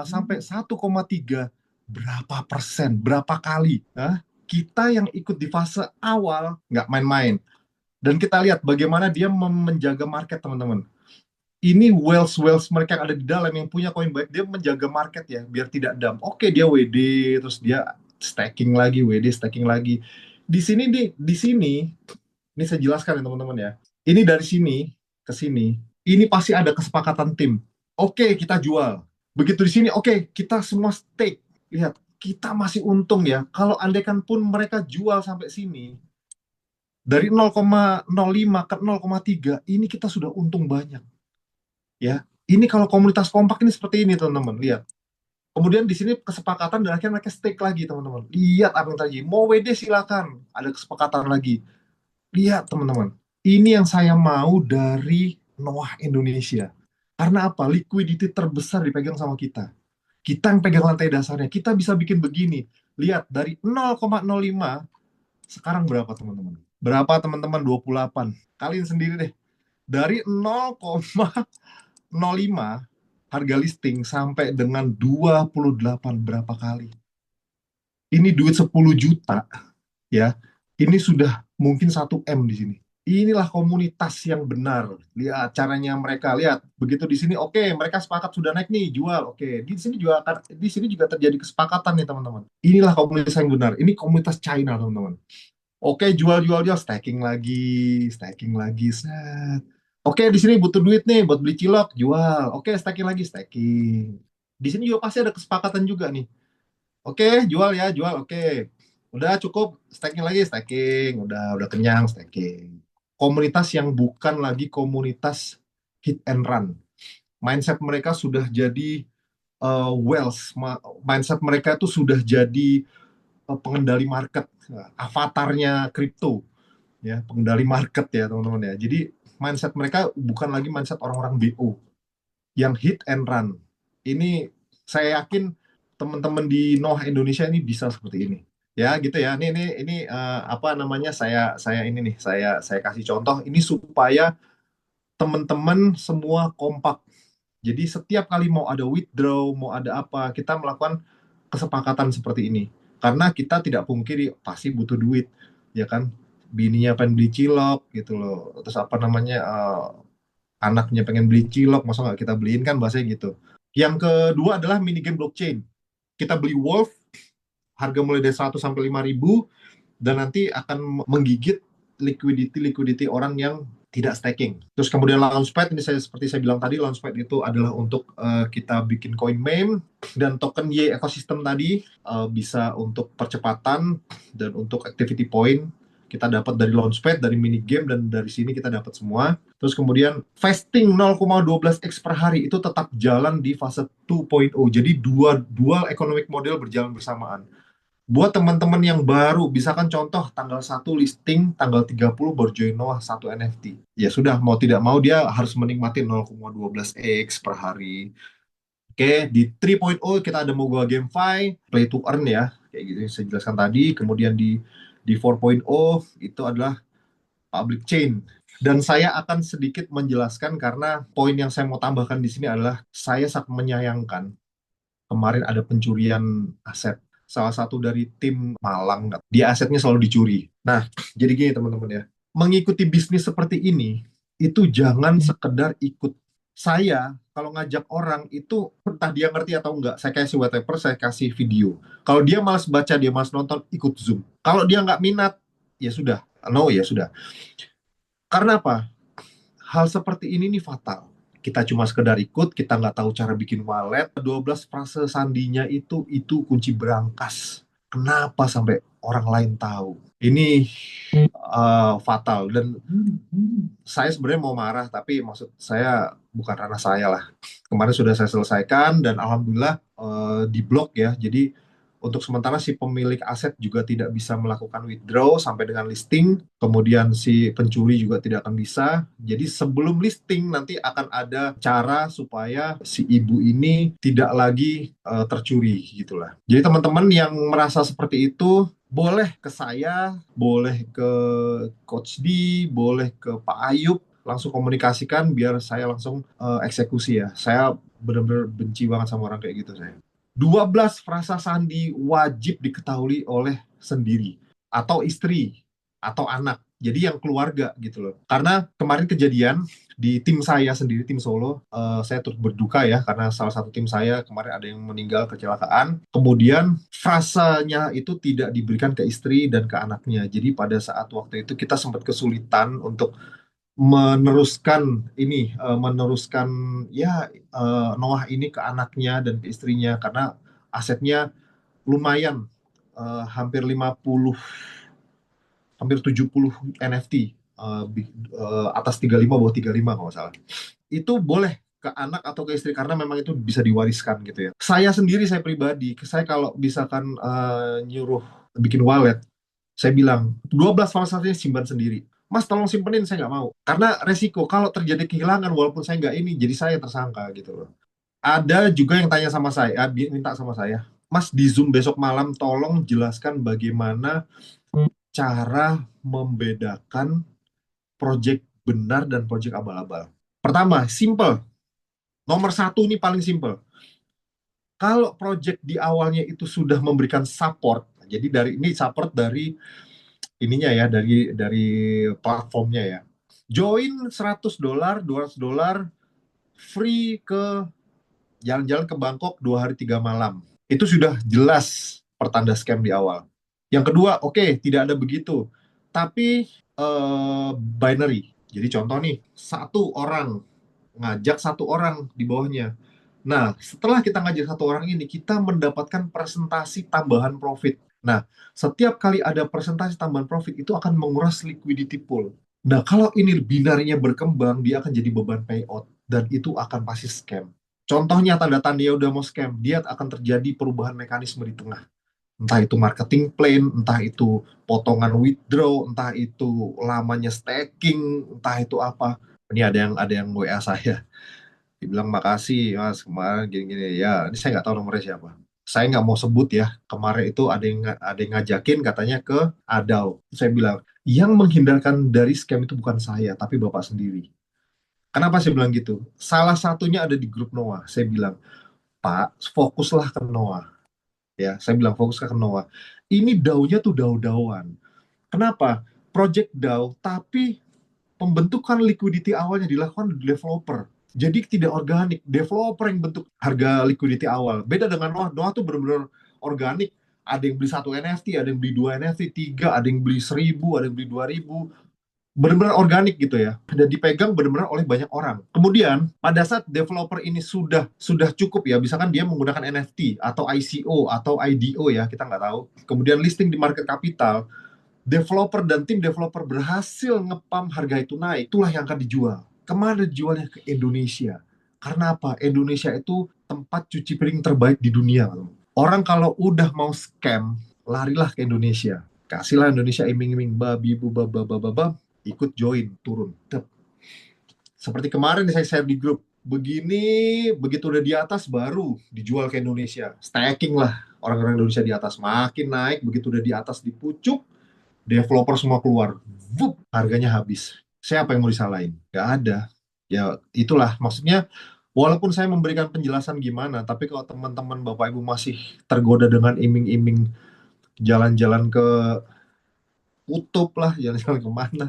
sampai 1,3, berapa persen, berapa kali. Nah, kita yang ikut di fase awal nggak main-main. Dan kita lihat bagaimana dia menjaga market, teman-teman. Ini whales mereka yang ada di dalam yang punya koin baik, dia menjaga market ya, biar tidak dump. Oke, dia WD, terus dia staking lagi, WD staking lagi. Di sini, ini saya jelaskan ya teman-teman ya. Ini dari sini ke sini, ini pasti ada kesepakatan tim. Oke, kita jual. Begitu di sini, oke, kita semua stake. Lihat, kita masih untung ya. Kalau andaikan pun mereka jual sampai sini, dari 0,05 ke 0,3, ini kita sudah untung banyak. Ya, ini kalau komunitas kompak ini seperti ini teman-teman, lihat. Kemudian di sini kesepakatan dan akhirnya mereka stake lagi teman-teman. Lihat apa yang terjadi. Mau WD silakan, ada kesepakatan lagi. Lihat teman-teman, ini yang saya mau dari Noah Indonesia. Karena apa? Liquidity terbesar dipegang sama kita. Kita yang pegang lantai dasarnya. Kita bisa bikin begini. Lihat, dari 0,05, sekarang berapa teman-teman? Berapa teman-teman? 28. Kalian sendiri deh. Dari 0,05 harga listing sampai dengan 28 berapa kali? Ini duit 10 juta ya. Ini sudah mungkin 1 M di sini. Inilah komunitas yang benar. Lihat caranya mereka, lihat. Begitu di sini oke, mereka sepakat sudah naik nih, jual. Oke, di sini juga terjadi kesepakatan nih, teman-teman. Inilah komunitas yang benar. Ini komunitas China, teman-teman. Oke, jual jual jual, stacking lagi, set. Oke, di sini butuh duit nih buat beli cilok, jual. Oke, stacking lagi, stacking. Di sini juga pasti ada kesepakatan juga nih. Oke, jual ya, jual. Oke. Udah cukup, stacking lagi, stacking. Udah kenyang, stacking. Komunitas yang bukan lagi komunitas hit and run. Mindset mereka sudah jadi wealth. Mindset mereka itu sudah jadi pengendali market, avatarnya kripto, ya, pengendali market ya teman-teman ya. Jadi mindset mereka bukan lagi mindset orang-orang BO yang hit and run. Ini saya yakin teman-teman di Noh Indonesia ini bisa seperti ini. Ya gitu ya. Ini apa namanya? Saya ini nih, saya kasih contoh ini supaya teman-teman semua kompak. Jadi setiap kali mau ada withdraw, mau ada apa, kita melakukan kesepakatan seperti ini. Karena kita tidak pungkiri pasti butuh duit, ya kan? Bininya pengen beli cilok gitu loh. Terus apa namanya? Anaknya pengen beli cilok, masa nggak kita beliin kan bahasanya gitu. Yang kedua adalah mini game blockchain. Kita beli Wolf, harga mulai dari 100 sampai 5.000, dan nanti akan menggigit liquidity orang yang tidak staking. Terus kemudian Launchpad, ini seperti saya bilang tadi, Launchpad itu adalah untuk kita bikin coin meme, dan token Y ekosistem tadi bisa untuk percepatan dan untuk activity point kita dapat dari Launchpad, dari mini game, dan dari sini kita dapat semua. Terus kemudian vesting 0,12x per hari itu tetap jalan di fase 2.0. Jadi dual economic model berjalan bersamaan. Buat teman-teman yang baru, misalkan contoh tanggal 1 listing, tanggal 30 baru join Noah 1 NFT. Ya sudah, mau tidak mau dia harus menikmati 0,12x per hari. Oke, di 3.0 kita ada Mogo GameFi, Play to Earn ya, kayak gitu yang saya jelaskan tadi. Kemudian di 4.0 itu adalah public chain. Dan saya akan sedikit menjelaskan karena poin yang saya mau tambahkan di sini adalah saya sangat menyayangkan kemarin ada pencurian aset. Salah satu dari tim Malang, dia asetnya selalu dicuri. Nah, jadi gini teman-teman ya, mengikuti bisnis seperti ini, itu jangan sekedar ikut. Saya, kalau ngajak orang itu, entah dia ngerti atau enggak, saya kasih white paper, saya kasih video. Kalau dia malas baca, dia malas nonton, ikut Zoom. Kalau dia nggak minat, ya sudah. No, ya sudah. Karena apa? Hal seperti ini nih fatal. Kita cuma sekedar ikut, kita nggak tahu cara bikin wallet. 12 frase sandinya itu kunci berangkas. Kenapa sampai orang lain tahu? Ini fatal. Dan saya sebenarnya mau marah, tapi maksud saya bukan ranah saya lah. Kemarin sudah saya selesaikan dan alhamdulillah di blok ya. Jadi untuk sementara si pemilik aset juga tidak bisa melakukan withdraw sampai dengan listing, kemudian si pencuri juga tidak akan bisa. Jadi sebelum listing nanti akan ada cara supaya si ibu ini tidak lagi tercuri gitulah. Jadi teman-teman yang merasa seperti itu boleh ke saya, boleh ke Coach D, boleh ke Pak Ayub, langsung komunikasikan biar saya langsung eksekusi ya. Saya benar-benar benci banget sama orang kayak gitu saya. 12 frasa sandi wajib diketahui oleh sendiri atau istri atau anak. Jadi yang keluarga gitu loh. Karena kemarin kejadian di tim saya sendiri, tim Solo, saya turut berduka ya karena salah satu tim saya kemarin ada yang meninggal kecelakaan. Kemudian frasanya itu tidak diberikan ke istri dan ke anaknya. Jadi pada saat waktu itu kita sempat kesulitan untuk meneruskan ya Noah ini ke anaknya dan ke istrinya karena asetnya lumayan, hampir 50, hampir 70 NFT, atas 35, bawah 35 kalau nggak salah. Itu boleh ke anak atau ke istri karena memang itu bisa diwariskan gitu ya. Saya sendiri, saya pribadi, saya kalau misalkan nyuruh bikin wallet, saya bilang 12 falsafahnya simpan sendiri. Mas tolong simpenin, saya nggak mau. Karena resiko kalau terjadi kehilangan walaupun saya nggak ini, jadi saya tersangka gitu loh. Ada juga yang tanya sama saya, minta sama saya, Mas di Zoom besok malam tolong jelaskan bagaimana cara membedakan project benar dan project abal-abal. Pertama, simple. Nomor satu ini paling simple. Kalau project di awalnya itu sudah memberikan support, jadi dari ini support dari ininya ya, dari platformnya ya. Join $100, $200, free ke jalan-jalan ke Bangkok 2 hari 3 malam. Itu sudah jelas pertanda scam di awal. Yang kedua, oke, tidak ada begitu. Tapi binary. Jadi contoh nih, satu orang ngajak satu orang di bawahnya. Nah, setelah kita ngajak satu orang ini, kita mendapatkan presentasi tambahan profit. Nah, setiap kali ada presentasi tambahan profit, itu akan menguras liquidity pool. Nah, kalau ini binarnya berkembang, dia akan jadi beban payout. Dan itu akan pasti scam. Contohnya tanda-tanda dia udah mau scam, dia akan terjadi perubahan mekanisme di tengah. Entah itu marketing plan, entah itu potongan withdraw, entah itu lamanya staking, entah itu apa. Ini ada yang WA saya. Dibilang makasih mas kemarin gini-gini. Ya, ini saya nggak tahu nomornya siapa. Saya nggak mau sebut ya. Kemarin itu ada yang ngajakin katanya ke Adau. Saya bilang, yang menghindarkan dari scam itu bukan saya, tapi bapak sendiri. Kenapa saya bilang gitu? Salah satunya ada di grup Noah. Saya bilang, Pak, fokuslah ke Noah. Ya, saya bilang fokuslah ke Noah. Ini DAO-nya tuh DAO-DAOan. Kenapa? Project DAO, tapi pembentukan liquidity awalnya dilakukan di developer. Jadi tidak organik. Developer yang bentuk harga liquidity awal. Beda dengan Noah. Noah tuh benar-benar organik. Ada yang beli 1 NFT, ada yang beli 2 NFT, 3, ada yang beli 1.000, ada yang beli 2.000. Benar-benar organik gitu ya, dan dipegang benar-benar oleh banyak orang. Kemudian pada saat developer ini sudah cukup ya, misalkan dia menggunakan NFT atau ICO atau IDO ya, kita nggak tahu. Kemudian listing di market capital, developer dan tim developer berhasil ngepam harga itu naik, itulah yang akan dijual. Kemana dijualnya? Ke Indonesia. Karena apa? Indonesia itu tempat cuci piring terbaik di dunia. Orang kalau udah mau scam, larilah ke Indonesia. Kasihlah Indonesia iming-iming babi bu babababab, ikut join, turun. Seperti kemarin saya share di grup, begini, begitu udah di atas baru dijual ke Indonesia. Stacking lah orang-orang Indonesia di atas. Makin naik, begitu udah di atas di pucuk, developer semua keluar. Vup, harganya habis. Siapa yang mau disalahin? Gak ada. Ya itulah, maksudnya walaupun saya memberikan penjelasan gimana, tapi kalau teman-teman Bapak Ibu masih tergoda dengan iming-iming jalan-jalan ke kutub lah, jalan-jalan kemana,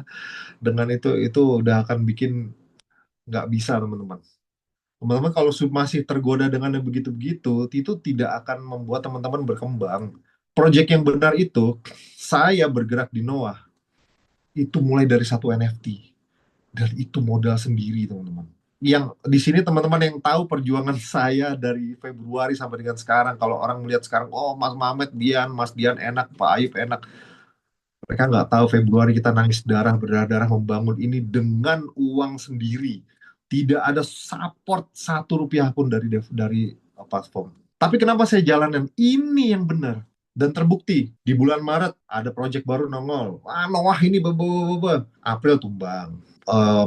dengan itu udah akan bikin nggak bisa teman-teman. Teman-teman kalau masih tergoda dengan yang begitu-begitu, itu tidak akan membuat teman-teman berkembang. Project yang benar itu, saya bergerak di Noah, itu mulai dari 1 NFT. Dan itu modal sendiri, teman-teman. Yang di sini teman-teman yang tahu perjuangan saya dari Februari sampai dengan sekarang, kalau orang melihat sekarang, oh Mas Mamet, Mas Dian enak, Pak Ayub enak. Mereka nggak tahu Februari kita nangis darah, berdarah-darah membangun ini dengan uang sendiri. Tidak ada support 1 rupiah pun dari platform. Tapi kenapa saya jalanin? Ini yang benar. Dan terbukti, di bulan Maret ada project baru nongol. Wah, Noah ini April tumbang.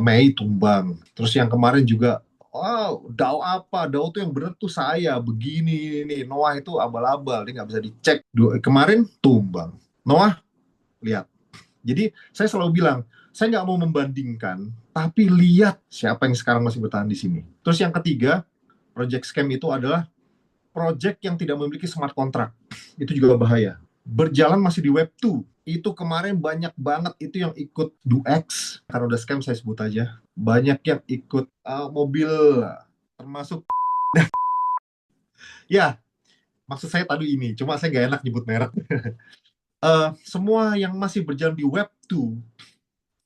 Mei tumbang. Terus yang kemarin juga, wow, DAO apa? DAO tuh yang benar tuh saya. Begini, ini. Noah itu abal-abal. Ini nggak bisa dicek. Kemarin tumbang. Noah lihat. Jadi saya selalu bilang, saya nggak mau membandingkan, tapi lihat siapa yang sekarang masih bertahan di sini. Terus yang ketiga, project scam itu adalah project yang tidak memiliki smart contract. Itu juga bahaya. Berjalan masih di web 2. Itu kemarin banyak banget itu yang ikut DuX. Karena udah scam saya sebut aja. Banyak yang ikut mobil, termasuk ya, maksud saya tadi ini, cuma saya nggak enak nyebut merek. Semua yang masih berjalan di web 2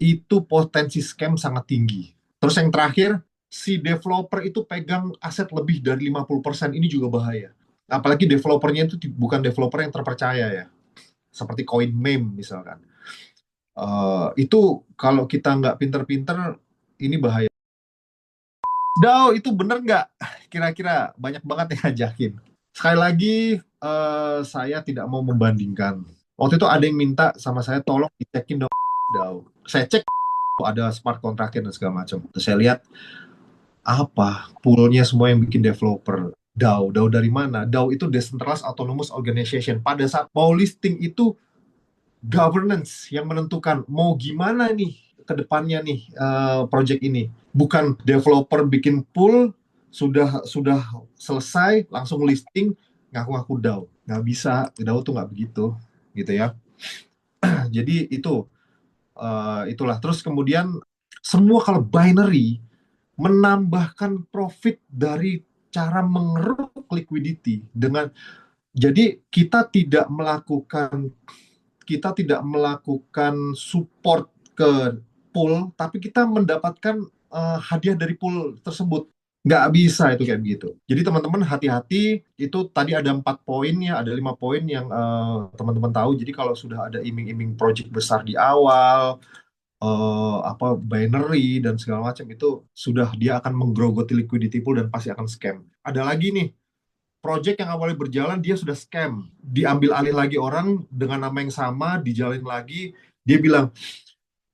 itu potensi scam sangat tinggi. Terus yang terakhir, si developer itu pegang aset lebih dari 50%, ini juga bahaya. Apalagi developernya itu bukan developer yang terpercaya ya, seperti CoinMeme misalkan. Itu kalau kita nggak pinter-pinter, ini bahaya. Dao itu bener nggak? Kira-kira banyak banget yang ngajakin. Sekali lagi, saya tidak mau membandingkan. Waktu itu ada yang minta sama saya, tolong dicekin dong Dao. Saya cek, ada smart contract dan segala macam. Terus saya lihat, apa poolnya semua yang bikin developer. DAO dari mana? DAO itu Decentralized Autonomous Organization. Pada saat mau listing itu, governance yang menentukan mau gimana nih ke depannya nih, project ini. Bukan developer bikin pool, sudah selesai langsung listing ngaku-ngaku DAO. Nggak bisa, DAO tuh nggak begitu, gitu ya. Jadi itulah. Terus kemudian semua kalau binary menambahkan profit dari cara mengeruk liquidity dengan, jadi kita tidak melakukan support ke pool, tapi kita mendapatkan hadiah dari pool tersebut. Nggak bisa itu kayak begitu. Jadi teman-teman hati-hati, itu tadi ada 4 poin ya, ada 5 poin yang teman-teman tahu. Jadi kalau sudah ada iming-iming project besar di awal, apa binary dan segala macam, itu sudah dia akan menggerogoti liquidity pool dan pasti akan scam. Ada lagi nih, project yang awalnya berjalan dia sudah scam, diambil alih lagi orang dengan nama yang sama, dijalin lagi, dia bilang,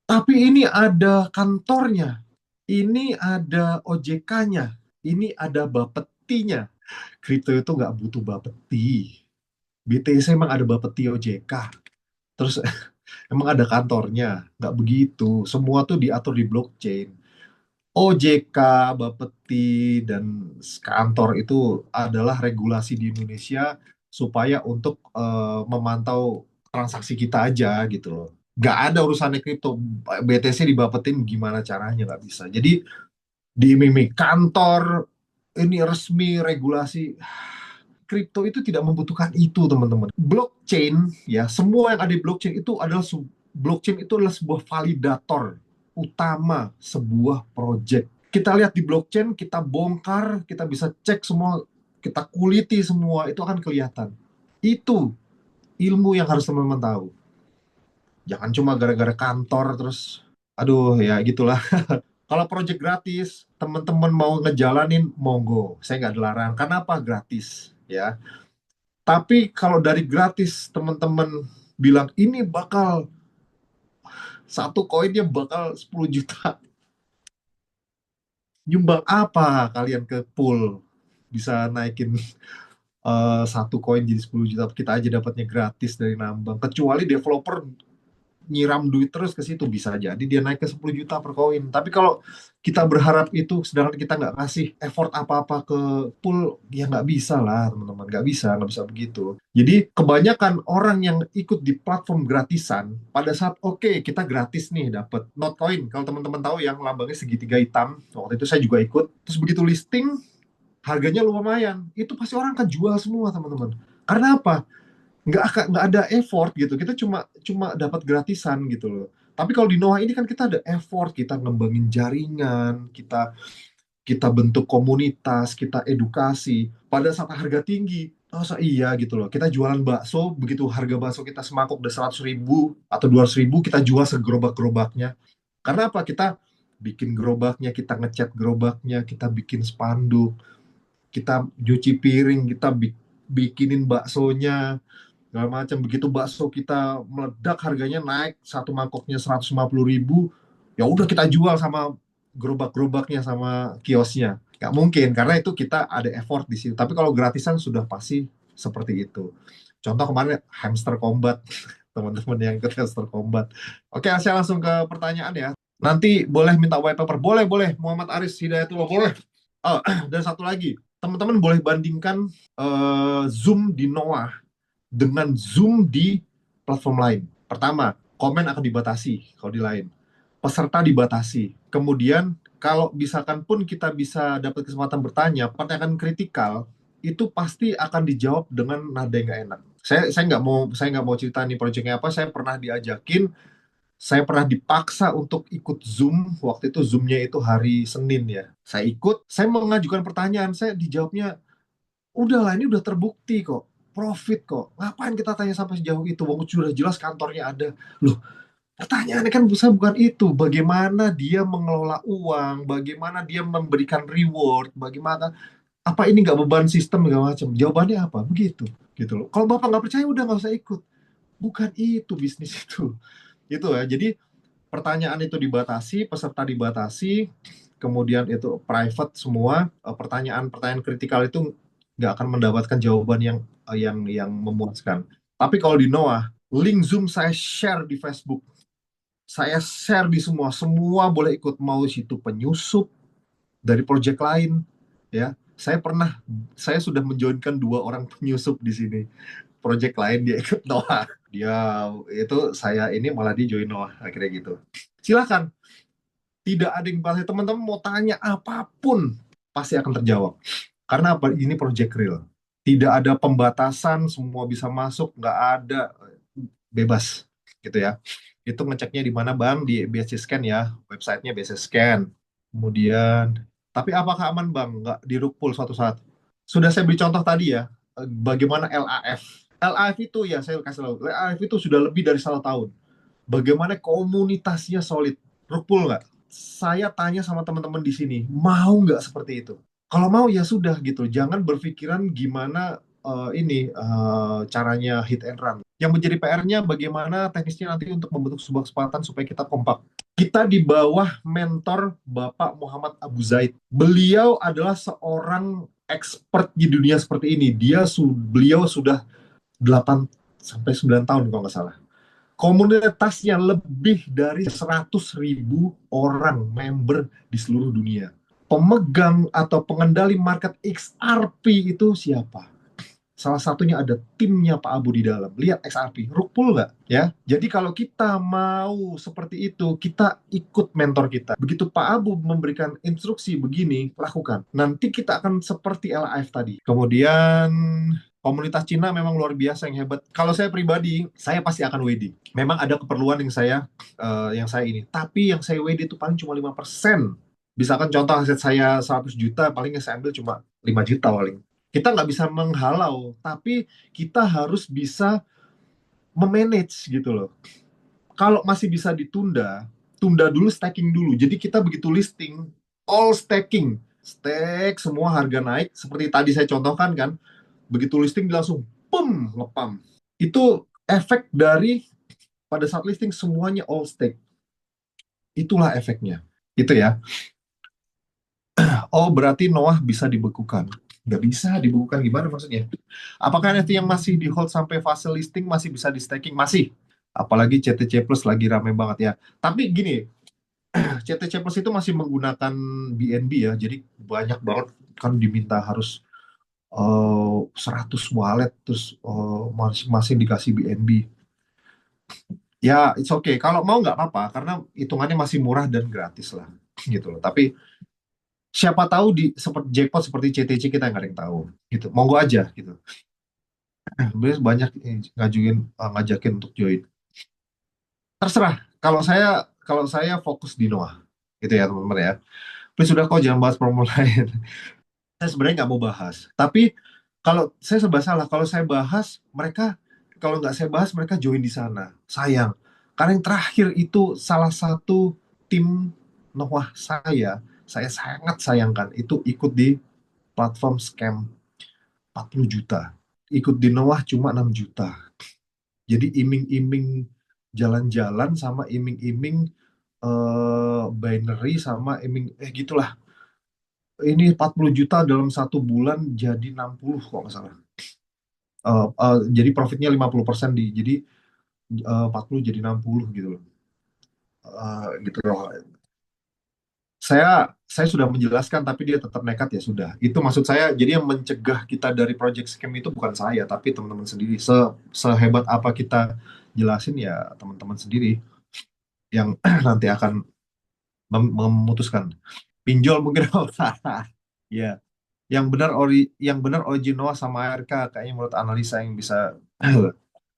tapi ini ada kantornya, ini ada OJK-nya, ini ada Bapetinya. Kripto itu nggak butuh Bapeti. BTC emang ada Bapeti OJK. Terus emang ada kantornya. Nggak begitu. Semua tuh diatur di blockchain. OJK, Bapeti, dan kantor itu adalah regulasi di Indonesia supaya untuk memantau transaksi kita aja gitu loh. Nggak ada urusannya kripto. BTC dibapetin gimana caranya, nggak bisa. Jadi di mimi kantor ini resmi regulasi, kripto itu tidak membutuhkan itu teman-teman. Blockchain ya, semua yang ada di blockchain itu adalah sebuah validator utama sebuah project. Kita lihat di blockchain, kita bongkar, kita bisa cek semua, kita kuliti semua, itu akan kelihatan. Itu ilmu yang harus teman-teman tahu. Jangan cuma gara-gara kantor terus, aduh ya gitulah. Kalau project gratis, teman-teman mau ngejalanin, monggo. Saya nggak dilarang. Karena apa? Gratis, ya. Tapi kalau dari gratis, teman-teman bilang, ini bakal, satu koinnya bakal 10 juta. Nyumbang apa kalian ke pool? Bisa naikin satu koin jadi 10 juta. Kita aja dapatnya gratis dari nambang. Kecuali developer nyiram duit terus ke situ, bisa jadi dia naik ke 10 juta per koin. Tapi kalau kita berharap itu sedangkan kita nggak kasih effort apa-apa ke pool, ya nggak bisa lah teman-teman, nggak bisa begitu. Jadi kebanyakan orang yang ikut di platform gratisan pada saat oke, kita gratis nih dapat Notcoin, kalau teman-teman tahu yang lambangnya segitiga hitam, waktu itu saya juga ikut. Terus begitu listing harganya lumayan, itu pasti orang akan jual semua teman-teman. Karena apa? Nggak ada effort gitu, kita cuma cuma dapat gratisan gitu loh. Tapi kalau di Noah ini kan kita ada effort, kita ngembangin jaringan, kita kita bentuk komunitas, kita edukasi pada saat harga tinggi. Masa iya gitu loh, kita jualan bakso, begitu harga bakso kita semangkuk udah 100.000 atau 200.000, kita jual segerobak-gerobaknya. Karena apa? Kita bikin gerobaknya, kita ngecat gerobaknya, kita bikin spanduk, kita cuci piring, kita bikinin baksonya segala macam. Begitu bakso kita meledak, harganya naik, satu mangkoknya 150.000, ya udah kita jual sama gerobak-gerobaknya, sama kiosnya. Nggak mungkin, karena itu kita ada effort di situ. Tapi kalau gratisan sudah pasti seperti itu. Contoh kemarin hamster combat, teman-teman yang ikut hamster combat. Oke, saya langsung ke pertanyaan ya. Nanti boleh minta white paper, boleh boleh. Muhammad Aris Hidayatullah, boleh. Oh, dan satu lagi, teman-teman boleh bandingkan Zoom di Noah dengan Zoom di platform lain. Pertama, komen akan dibatasi kalau di lain. Peserta dibatasi. Kemudian, kalau misalkan pun kita bisa dapat kesempatan bertanya, pertanyaan kritikal, itu pasti akan dijawab dengan nada yang nggak enak. Saya nggak mau cerita nih proyeknya apa. Saya pernah diajakin, saya pernah dipaksa untuk ikut Zoom. Waktu itu Zoom-nya itu hari Senin ya. Saya ikut, saya mengajukan pertanyaan, saya dijawabnya Udahlah, ini udah terbukti kok, profit kok. Ngapain kita tanya sampai sejauh itu? Wong sudah jelas kantornya ada. Loh, pertanyaannya kan bukan itu. Bagaimana dia mengelola uang, bagaimana dia memberikan reward, bagaimana apa ini nggak beban sistem segala macam. Jawabannya apa? Begitu, gitu loh. Kalau bapak nggak percaya, udah nggak usah ikut. Bukan itu bisnis itu. Itu ya. Jadi pertanyaan itu dibatasi, peserta dibatasi, kemudian itu private semua. Pertanyaan-pertanyaan kritikal itu nggak akan mendapatkan jawaban yang memuaskan. Tapi kalau di Noah, link Zoom saya share di Facebook, saya share di semua, semua boleh ikut, mau situ penyusup dari project lain, ya. Saya sudah menjoinkan 2 orang penyusup di sini. Project lain dia ikut Noah. Dia itu saya ini malah di join Noah akhirnya gitu. Silakan, tidak ada yang pasti. Teman-teman mau tanya apapun pasti akan terjawab. Karena apa? Ini project real. Tidak ada pembatasan, semua bisa masuk, nggak ada, bebas gitu ya. Itu ngeceknya di mana Bang? Di BSC Scan ya, websitenya BSC Scan. Kemudian, tapi apakah aman Bang? Nggak di Rugpul suatu saat. Sudah saya beri contoh tadi ya, bagaimana LAF. LAF itu ya saya kasih tahu, LAF itu sudah lebih dari 1 tahun. Bagaimana komunitasnya solid. Rugpul nggak? Saya tanya sama teman-teman di sini, mau nggak seperti itu? Kalau mau ya sudah gitu, jangan berpikiran gimana caranya hit and run. Yang menjadi PR-nya bagaimana teknisnya nanti untuk membentuk sebuah kesempatan supaya kita kompak. Kita di bawah mentor Bapak Muhammad Abu Zaid. Beliau adalah seorang expert di dunia seperti ini. Beliau sudah 8 sampai 9 tahun kalau nggak salah. Komunitasnya lebih dari 100.000 orang member di seluruh dunia. Pemegang atau pengendali market XRP itu siapa? Salah satunya ada timnya Pak Abu di dalam. Lihat XRP, Rugpul nggak? Ya. Jadi kalau kita mau seperti itu, kita ikut mentor kita. Begitu Pak Abu memberikan instruksi begini, lakukan. Nanti kita akan seperti LAF tadi. Kemudian komunitas Cina memang luar biasa yang hebat. Kalau saya pribadi, saya pasti akan WD. Memang ada keperluan yang saya ini. Tapi yang saya WD itu paling cuma 5%. Misalkan contoh aset saya 100 juta, paling yang saya ambil cuma 5 juta paling. Kita nggak bisa menghalau, tapi kita harus bisa memanage gitu loh. Kalau masih bisa ditunda, tunda dulu, stacking dulu. Jadi kita begitu listing, all stacking, stack semua harga naik. Seperti tadi saya contohkan kan, begitu listing langsung pum ngepam. Itu efek dari pada saat listing semuanya all stack. Itulah efeknya. Itu ya. Oh, berarti Noah bisa dibekukan. Nggak bisa dibekukan gimana maksudnya? Apakah NFT yang masih di hold sampai fase listing masih bisa di staking? Masih. Apalagi CTC Plus lagi rame banget ya. Tapi gini, CTC Plus itu masih menggunakan BNB ya. Jadi banyak banget kan diminta harus 100 wallet terus masing-masing dikasih BNB. Ya, it's okay. Kalau mau nggak apa-apa karena hitungannya masih murah dan gratis lah gitu loh. Tapi siapa tahu di seperti jackpot seperti CTC kita nggak ada yang tahu gitu. Monggo aja gitu. Biasanya banyak ngajakin untuk join. Terserah. Kalau saya fokus di Noah. Gitu ya teman-teman ya. Please sudah kok jangan bahas promo lain. Saya sebenarnya nggak mau bahas. Tapi kalau saya serba salah, kalau saya bahas mereka, kalau nggak saya bahas mereka join di sana. Sayang. Karena yang terakhir itu salah satu tim Noah saya sangat sayangkan itu ikut di platform scam 40 juta. Ikut di Noah cuma 6 juta. Jadi iming-iming jalan-jalan sama iming-iming binary sama iming gitulah. Ini 40 juta dalam 1 bulan jadi 60 kok nggak salah. Jadi profitnya 50% jadi 40 jadi 60 gitu loh. Gitu loh. Saya sudah menjelaskan tapi dia tetap nekat ya sudah. Itu maksud saya. Jadi yang mencegah kita dari project scam itu bukan saya tapi teman-teman sendiri. Sehebat apa kita jelasin ya teman-teman sendiri yang nanti akan memutuskan. Pinjol mungkin. Ya, yang benar original sama ARK kayaknya menurut analisa yang bisa.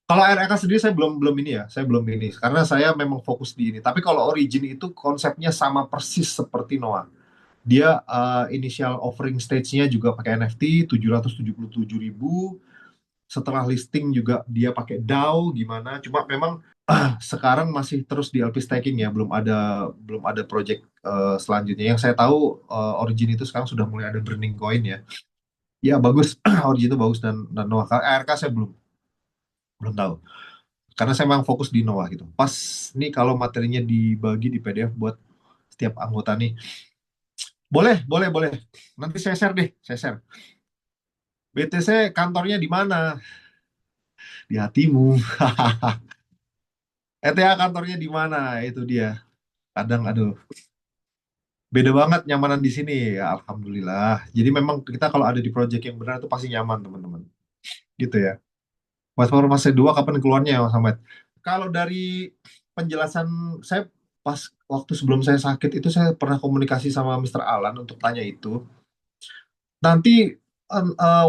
Kalau ARK sendiri saya belum belum ini ya, saya belum ini karena saya memang fokus di ini. Tapi kalau origin itu konsepnya sama persis seperti Noah. Dia initial offering stage-nya juga pakai NFT 777.000. Setelah listing juga dia pakai DAO gimana. Cuma memang sekarang masih terus di LP staking ya, belum ada project selanjutnya. Yang saya tahu Origin itu sekarang sudah mulai ada burning coin ya. Ya bagus, Origin itu bagus dan Noah. ARK saya belum belum tahu. Karena saya memang fokus di Noah gitu. Pas nih kalau materinya dibagi di PDF buat setiap anggota nih. Boleh, boleh, boleh. Nanti saya share deh, saya share. BTC kantornya di mana? Di hatimu. ETA kantornya di mana? Itu dia. Kadang aduh, beda banget nyamanan di sini. Ya, alhamdulillah. Jadi memang kita kalau ada di project yang benar itu pasti nyaman, teman-teman. Gitu ya. Paspor fase 2 kapan keluarnya ya, Mas Ahmad? Kalau dari penjelasan saya pas waktu sebelum saya sakit itu saya pernah komunikasi sama Mr. Alan untuk tanya itu. Nanti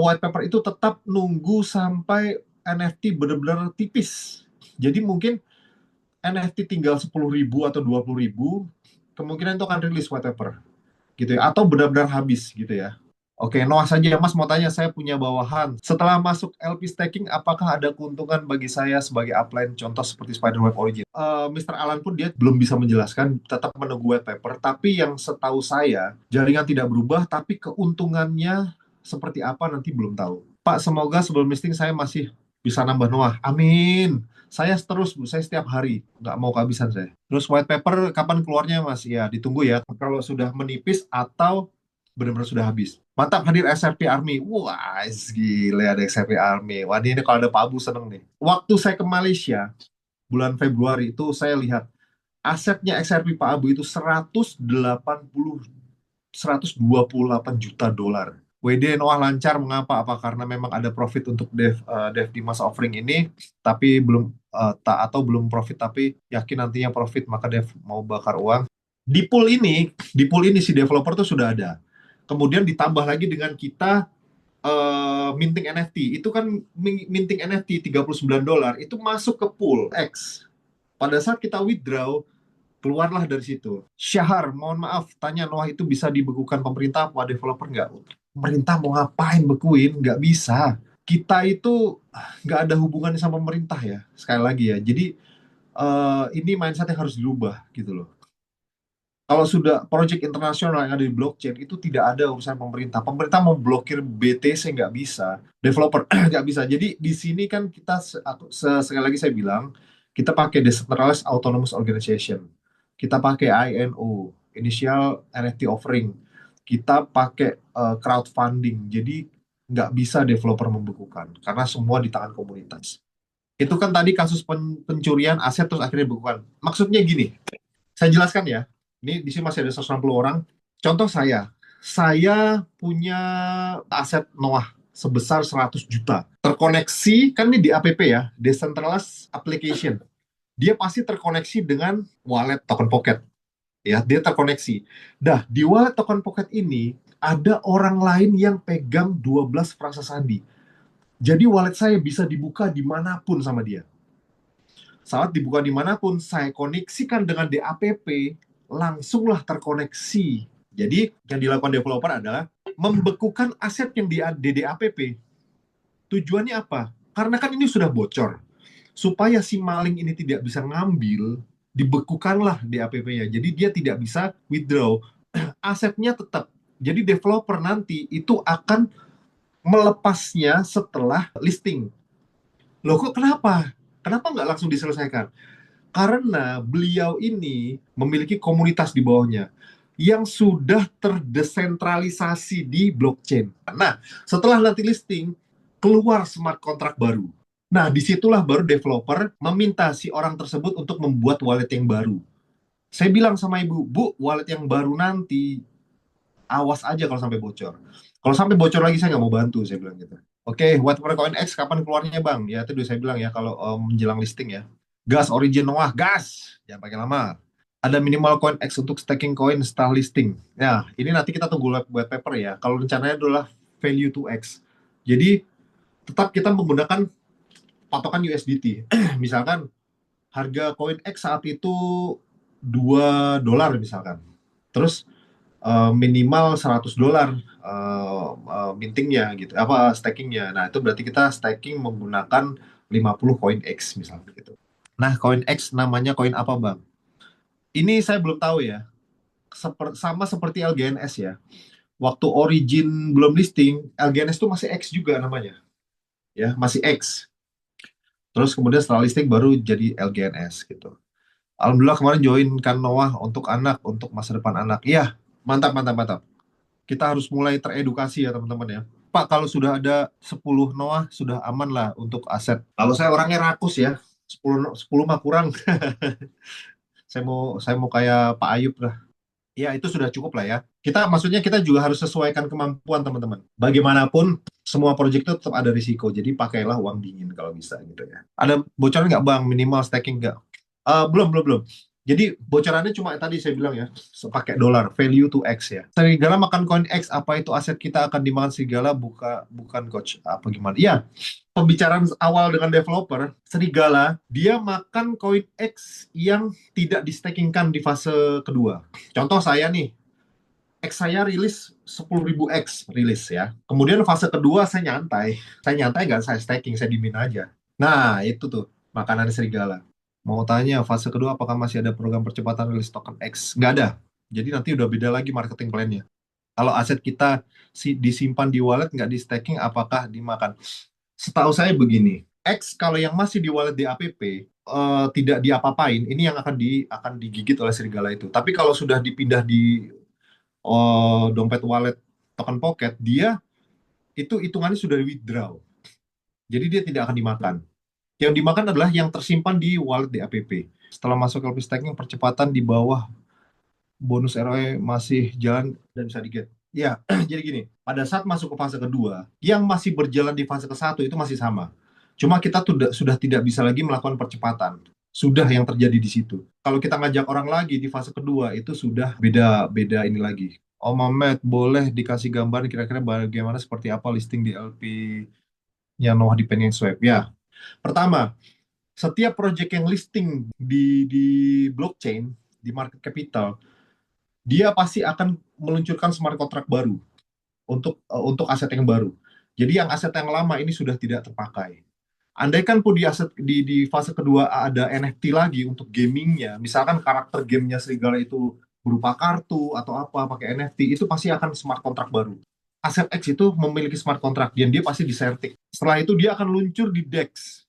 white paper itu tetap nunggu sampai NFT benar-benar tipis. Jadi mungkin NFT tinggal 10.000 atau 20.000, kemungkinan itu akan rilis white paper gitu ya, atau benar-benar habis gitu ya. Oke, Noah saja Mas mau tanya, saya punya bawahan. Setelah masuk LP staking, apakah ada keuntungan bagi saya sebagai upline contoh seperti Spiderweb Origin? Mr. Alan pun dia belum bisa menjelaskan, tetap menunggu white paper. Tapi yang setahu saya, jaringan tidak berubah, tapi keuntungannya seperti apa nanti belum tahu. Pak, semoga sebelum listing saya masih bisa nambah Noah. Amin. Saya terus, Bu. Saya setiap hari. Nggak mau kehabisan saya. Terus white paper kapan keluarnya, Mas? Ya, ditunggu ya. Kalau sudah menipis atau benar-benar sudah habis. Mantap hadir SRP Army. Wah, gile ada SRP Army. Wah, ini kalau ada Pak Abu seneng nih. Waktu saya ke Malaysia, bulan Februari itu saya lihat asetnya XRP Pak Abu itu 128 juta dolar. WD Noah lancar, mengapa? Apa karena memang ada profit untuk dev di masa offering ini, tapi belum tak atau belum profit tapi yakin nantinya profit maka dev mau bakar uang. Di pool ini si developer tuh sudah ada. Kemudian ditambah lagi dengan kita minting NFT. Itu kan minting NFT $39 itu masuk ke pool X. Pada saat kita withdraw, keluarlah dari situ. Syahar, mohon maaf, tanya Noah itu bisa dibekukan pemerintah apa developer nggak? Pemerintah mau ngapain bekuin? Nggak bisa. Kita itu nggak ada hubungannya sama pemerintah ya. Sekali lagi ya. Jadi ini mindset yang harus dirubah gitu loh. Kalau sudah project internasional yang ada di blockchain itu tidak ada urusan pemerintah. Pemerintah mau blokir BTC nggak bisa, developer nggak bisa. Jadi di sini kan kita sekali lagi saya bilang kita pakai decentralized autonomous organization, kita pakai INO, initial NFT offering, kita pakai crowdfunding. Jadi nggak bisa developer membekukan karena semua di tangan komunitas. Itu kan tadi kasus pencurian aset terus akhirnya dibekukan. Maksudnya gini, saya jelaskan ya. Ini di sini masih ada 160 orang. Contoh saya punya aset Noah sebesar 100 juta. Terkoneksi, kan ini di APP ya, Decentralized Application. Dia pasti terkoneksi dengan wallet Token Pocket. Ya, dia terkoneksi. Dah, di wallet Token Pocket ini ada orang lain yang pegang 12 frasa sandi. Jadi wallet saya bisa dibuka dimanapun sama dia. Saat dibuka dimanapun, saya koneksikan dengan DAPP, langsunglah terkoneksi. Jadi, yang dilakukan developer adalah membekukan aset yang di DAPP. Tujuannya apa? Karena kan ini sudah bocor. Supaya si maling ini tidak bisa ngambil, dibekukanlah DAPP-nya. Jadi dia tidak bisa withdraw. Asetnya tetap. Jadi developer nanti itu akan melepasnya setelah listing. Loh kok kenapa? Kenapa nggak langsung diselesaikan? Karena beliau ini memiliki komunitas di bawahnya yang sudah terdesentralisasi di blockchain. Nah, setelah nanti listing, keluar smart contract baru. Nah, disitulah baru developer meminta si orang tersebut untuk membuat wallet yang baru. Saya bilang sama ibu, Bu, wallet yang baru nanti, awas aja kalau sampai bocor. Kalau sampai bocor lagi, saya nggak mau bantu, saya bilang gitu. Oke, white paper coin X kapan keluarnya bang? Ya itu udah saya bilang ya kalau menjelang listing ya. Gas Origin Noah, gas! Jangan pakai lama. Ada minimal coin X untuk staking coin setelah listing. Ya, ini nanti kita tunggu white paper ya. Kalau rencananya adalah value to X. Jadi tetap kita menggunakan patokan USDT. Misalkan harga koin X saat itu $2 misalkan. Terus minimal $100 mintingnya gitu, apa stakingnya. Nah itu berarti kita staking menggunakan 50 koin X misalnya gitu. Nah koin X namanya koin apa bang? Ini saya belum tahu ya. Sama seperti LGNS ya. Waktu origin belum listing, LGNS itu masih X juga namanya, ya masih X. Terus kemudian setelah listing baru jadi LGNS gitu. Alhamdulillah kemarin join kan Noah untuk anak, untuk masa depan anak. Iya, mantap, mantap, mantap. Kita harus mulai teredukasi ya teman-teman ya. Pak, kalau sudah ada 10 Noah, sudah aman lah untuk aset. Kalau saya orangnya rakus ya, 10 mah kurang. Saya mau kayak Pak Ayub lah. Ya, itu sudah cukup lah ya. Maksudnya kita juga harus sesuaikan kemampuan teman-teman. Bagaimanapun, semua proyek itu tetap ada risiko. Jadi pakailah uang dingin kalau bisa gitu ya. Ada bocoran nggak bang? Minimal staking nggak? Belum, belum, belum. Jadi bocorannya cuma tadi saya bilang ya, pakai dolar, value to X ya. Serigala makan koin X, apa itu aset kita akan dimakan serigala? Bukan coach, apa gimana? Iya, pembicaraan awal dengan developer, serigala, dia makan koin X yang tidak di-stakingkan di fase kedua. Contoh saya nih, X saya rilis 10.000 X rilis ya. Kemudian fase kedua saya nyantai. Saya nyantai nggak saya staking, saya dimin aja. Nah, itu tuh makanan serigala. Mau tanya, fase kedua apakah masih ada program percepatan rilis token X? Nggak ada. Jadi nanti udah beda lagi marketing plan-nya. Kalau aset kita disimpan di wallet, nggak di staking, apakah dimakan? Setahu saya begini, X kalau yang masih di wallet di APP, tidak diapa-apain, ini yang akan digigit oleh serigala itu. Tapi kalau sudah dipindah di dompet wallet token pocket, dia itu hitungannya sudah di withdraw. Jadi dia tidak akan dimakan. Yang dimakan adalah yang tersimpan di wallet di APP. Setelah masuk LP staking, percepatan di bawah bonus ROE masih jalan dan bisa di-get. Ya, jadi gini, pada saat masuk ke fase kedua, yang masih berjalan di fase ke-1 itu masih sama. Cuma kita sudah tidak bisa lagi melakukan percepatan. Sudah yang terjadi di situ. Kalau kita ngajak orang lagi di fase kedua, itu sudah beda-beda ini lagi. Om Mamet, boleh dikasih gambar kira-kira bagaimana seperti apa listing di LP-nya Noah di PancakeSwap? Ya, pertama, setiap project yang listing di blockchain, di market capital, dia pasti akan meluncurkan smart contract baru untuk aset yang baru. Jadi yang aset yang lama ini sudah tidak terpakai. Andaikan pun di fase kedua ada NFT lagi untuk gamingnya, misalkan karakter gamenya Serigala itu berupa kartu atau apa pakai NFT, itu pasti akan smart contract baru. Aset X itu memiliki smart contract dan dia pasti disertik. Setelah itu dia akan luncur di DEX.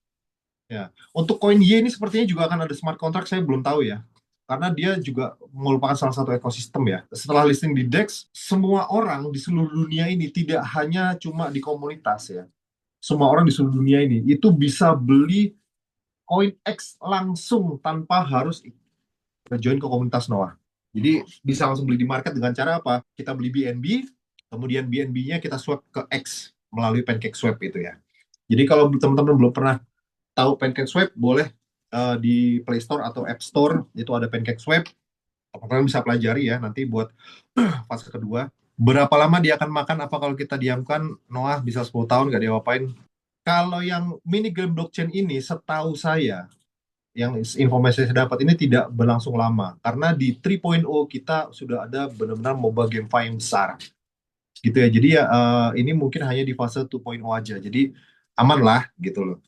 Ya, untuk koin Y ini sepertinya juga akan ada smart contract, saya belum tahu ya. Karena dia juga merupakan salah satu ekosistem ya. Setelah listing di DEX, semua orang di seluruh dunia ini tidak hanya cuma di komunitas ya. Semua orang di seluruh dunia ini itu bisa beli koin X langsung tanpa harus join ke komunitas Noah. Jadi bisa langsung beli di market dengan cara apa? Kita beli BNB, kemudian BNB-nya kita swap ke X melalui PancakeSwap itu ya. Jadi kalau teman-teman belum pernah tahu PancakeSwap, boleh di Play Store atau App Store itu ada PancakeSwap. Kalian bisa pelajari ya nanti buat fase kedua. Berapa lama dia akan makan? Apa kalau kita diamkan? Noah bisa 10 tahun nggak diapa-apain. Kalau yang mini game blockchain ini, setahu saya, yang informasi saya dapat ini tidak berlangsung lama. Karena di 3.0 kita sudah ada benar-benar mobile GameFi yang besar. Gitu ya. Jadi ya ini mungkin hanya di fase 2.0 aja. Jadi aman lah gitu loh.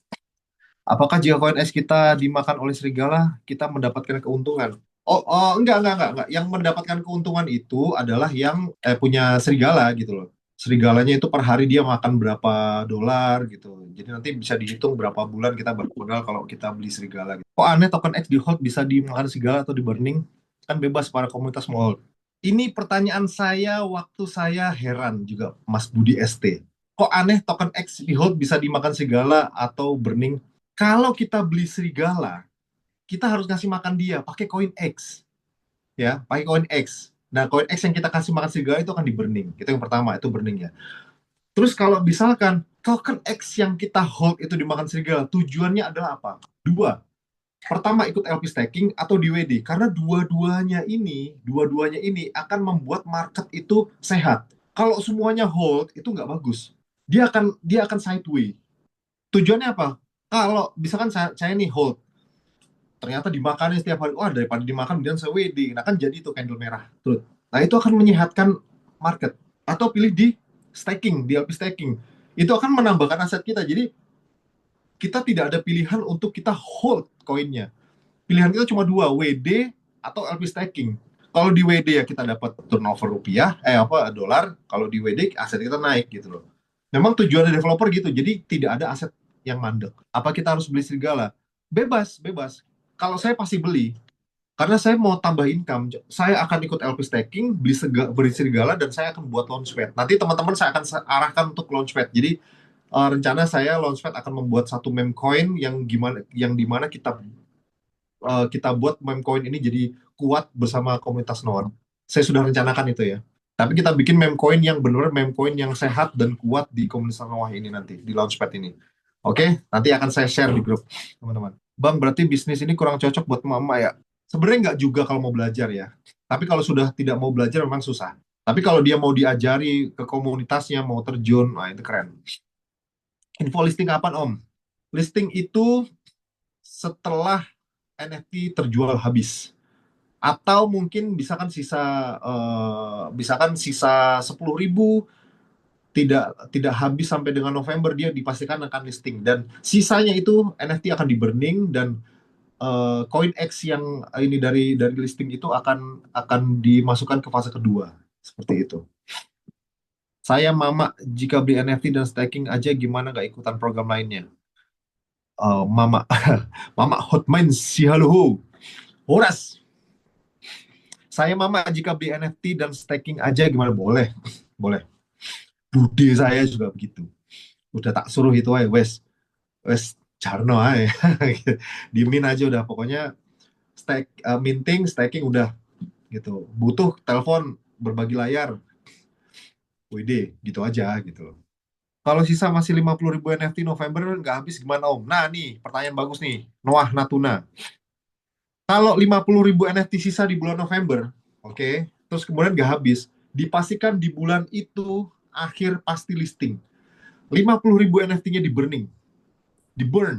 Apakah jika koin es kita dimakan oleh serigala, kita mendapatkan keuntungan? Oh, enggak. Yang mendapatkan keuntungan itu adalah yang punya serigala gitu loh. Serigalanya itu per hari dia makan berapa dolar gitu. Jadi nanti bisa dihitung berapa bulan kita bermodal kalau kita beli serigala. Gitu. Kok aneh token X di hold bisa dimakan serigala atau di burning? Kan bebas para komunitas mau hold. Ini pertanyaan saya waktu saya heran juga Mas Budi ST. Kok aneh token X di hold bisa dimakan serigala atau burning? Kalau kita beli serigala, kita harus ngasih makan dia pakai koin X, ya, pakai koin X. Nah, koin X yang kita kasih makan serigala itu akan di burning. Itu yang pertama, itu burning ya. Terus kalau misalkan token X yang kita hold itu dimakan serigala, tujuannya adalah apa? Dua. Pertama ikut LP staking atau DWD, karena dua-duanya ini akan membuat market itu sehat. Kalau semuanya hold itu nggak bagus. Dia akan sideways. Tujuannya apa? Kalau misalkan saya nih hold, ternyata dimakanin setiap hari, wah daripada dimakan kemudian saya WD, nah kan jadi itu candle merah, tuh. Nah, itu akan menyehatkan market. Atau pilih di staking, di LP staking. Itu akan menambahkan aset kita. Jadi kita tidak ada pilihan untuk kita hold koinnya. Pilihan kita cuma dua, WD atau LP staking. Kalau di WD ya kita dapat turnover rupiah, dolar. Kalau di WD aset kita naik gitu loh. Memang tujuan dari developer gitu. Jadi tidak ada aset yang mandek. Apa kita harus beli serigala? Bebas, bebas. Kalau saya pasti beli, karena saya mau tambah income. Saya akan ikut LP staking, beli serigala, dan saya akan buat launchpad. Nanti teman-teman saya akan arahkan untuk launchpad. Jadi rencana saya launchpad akan membuat satu meme coin yang dimana kita buat meme coin ini jadi kuat bersama komunitas Noah. Saya sudah rencanakan itu ya. Tapi kita bikin meme coin yang benar meme coin yang sehat dan kuat di komunitas Noah ini nanti di launchpad ini. Oke, nanti akan saya share di grup teman-teman. Bang, berarti bisnis ini kurang cocok buat mama ya? Sebenarnya nggak juga kalau mau belajar ya. Tapi kalau sudah tidak mau belajar memang susah. Tapi kalau dia mau diajari ke komunitasnya, mau terjun, nah itu keren. Info listing kapan Om? Listing itu setelah NFT terjual habis. Atau mungkin misalkan sisa 10.000 tidak habis sampai dengan November, dia dipastikan akan listing, dan sisanya itu NFT akan di burning, dan koin X yang ini dari listing itu akan dimasukkan ke fase kedua seperti itu. Saya mama, jika beli NFT dan staking aja gimana nggak ikutan program lainnya? Mama, mama Hotmain si halo, Horas. Saya mama, jika beli NFT dan staking aja gimana? Boleh, boleh. Bude saya juga begitu. Udah tak suruh itu aja, wes, wes, jarno aja. Dimin aja udah, pokoknya minting, staking udah gitu. Butuh telepon berbagi layar, WD, gitu aja gitu loh. Kalau sisa masih 50.000 NFT November nggak habis gimana Om? Nah nih, pertanyaan bagus nih. Noah Natuna. Kalau 50.000 NFT sisa di bulan November, oke, terus kemudian nggak habis, dipastikan di bulan itu akhir pasti listing. 50.000 NFT-nya di burning, di burn.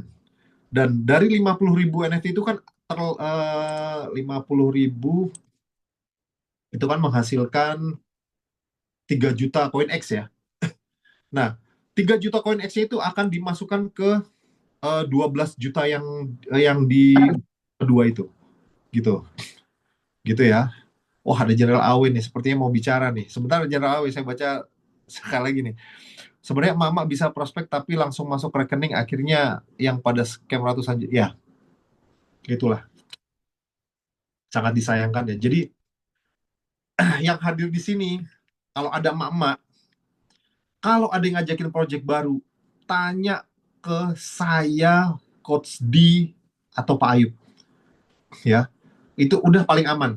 Dan dari 50.000 NFT itu kan 50.000 itu kan menghasilkan 3 juta koin X ya. Nah, 3 juta koin X itu akan dimasukkan ke 12 juta yang di kedua itu. Gitu. Gitu ya. Wah, ada General Awe nih, sepertinya mau bicara nih. Sebentar General Awe, saya baca sekali lagi nih. Sebenarnya mama bisa prospek tapi langsung masuk rekening, akhirnya yang pada scam ratusan, ya itulah, sangat disayangkan ya. Jadi yang hadir di sini, kalau ada mama, kalau ada yang ngajakin project baru, tanya ke saya, Coach D, atau Pak Ayub, ya. Itu udah paling aman,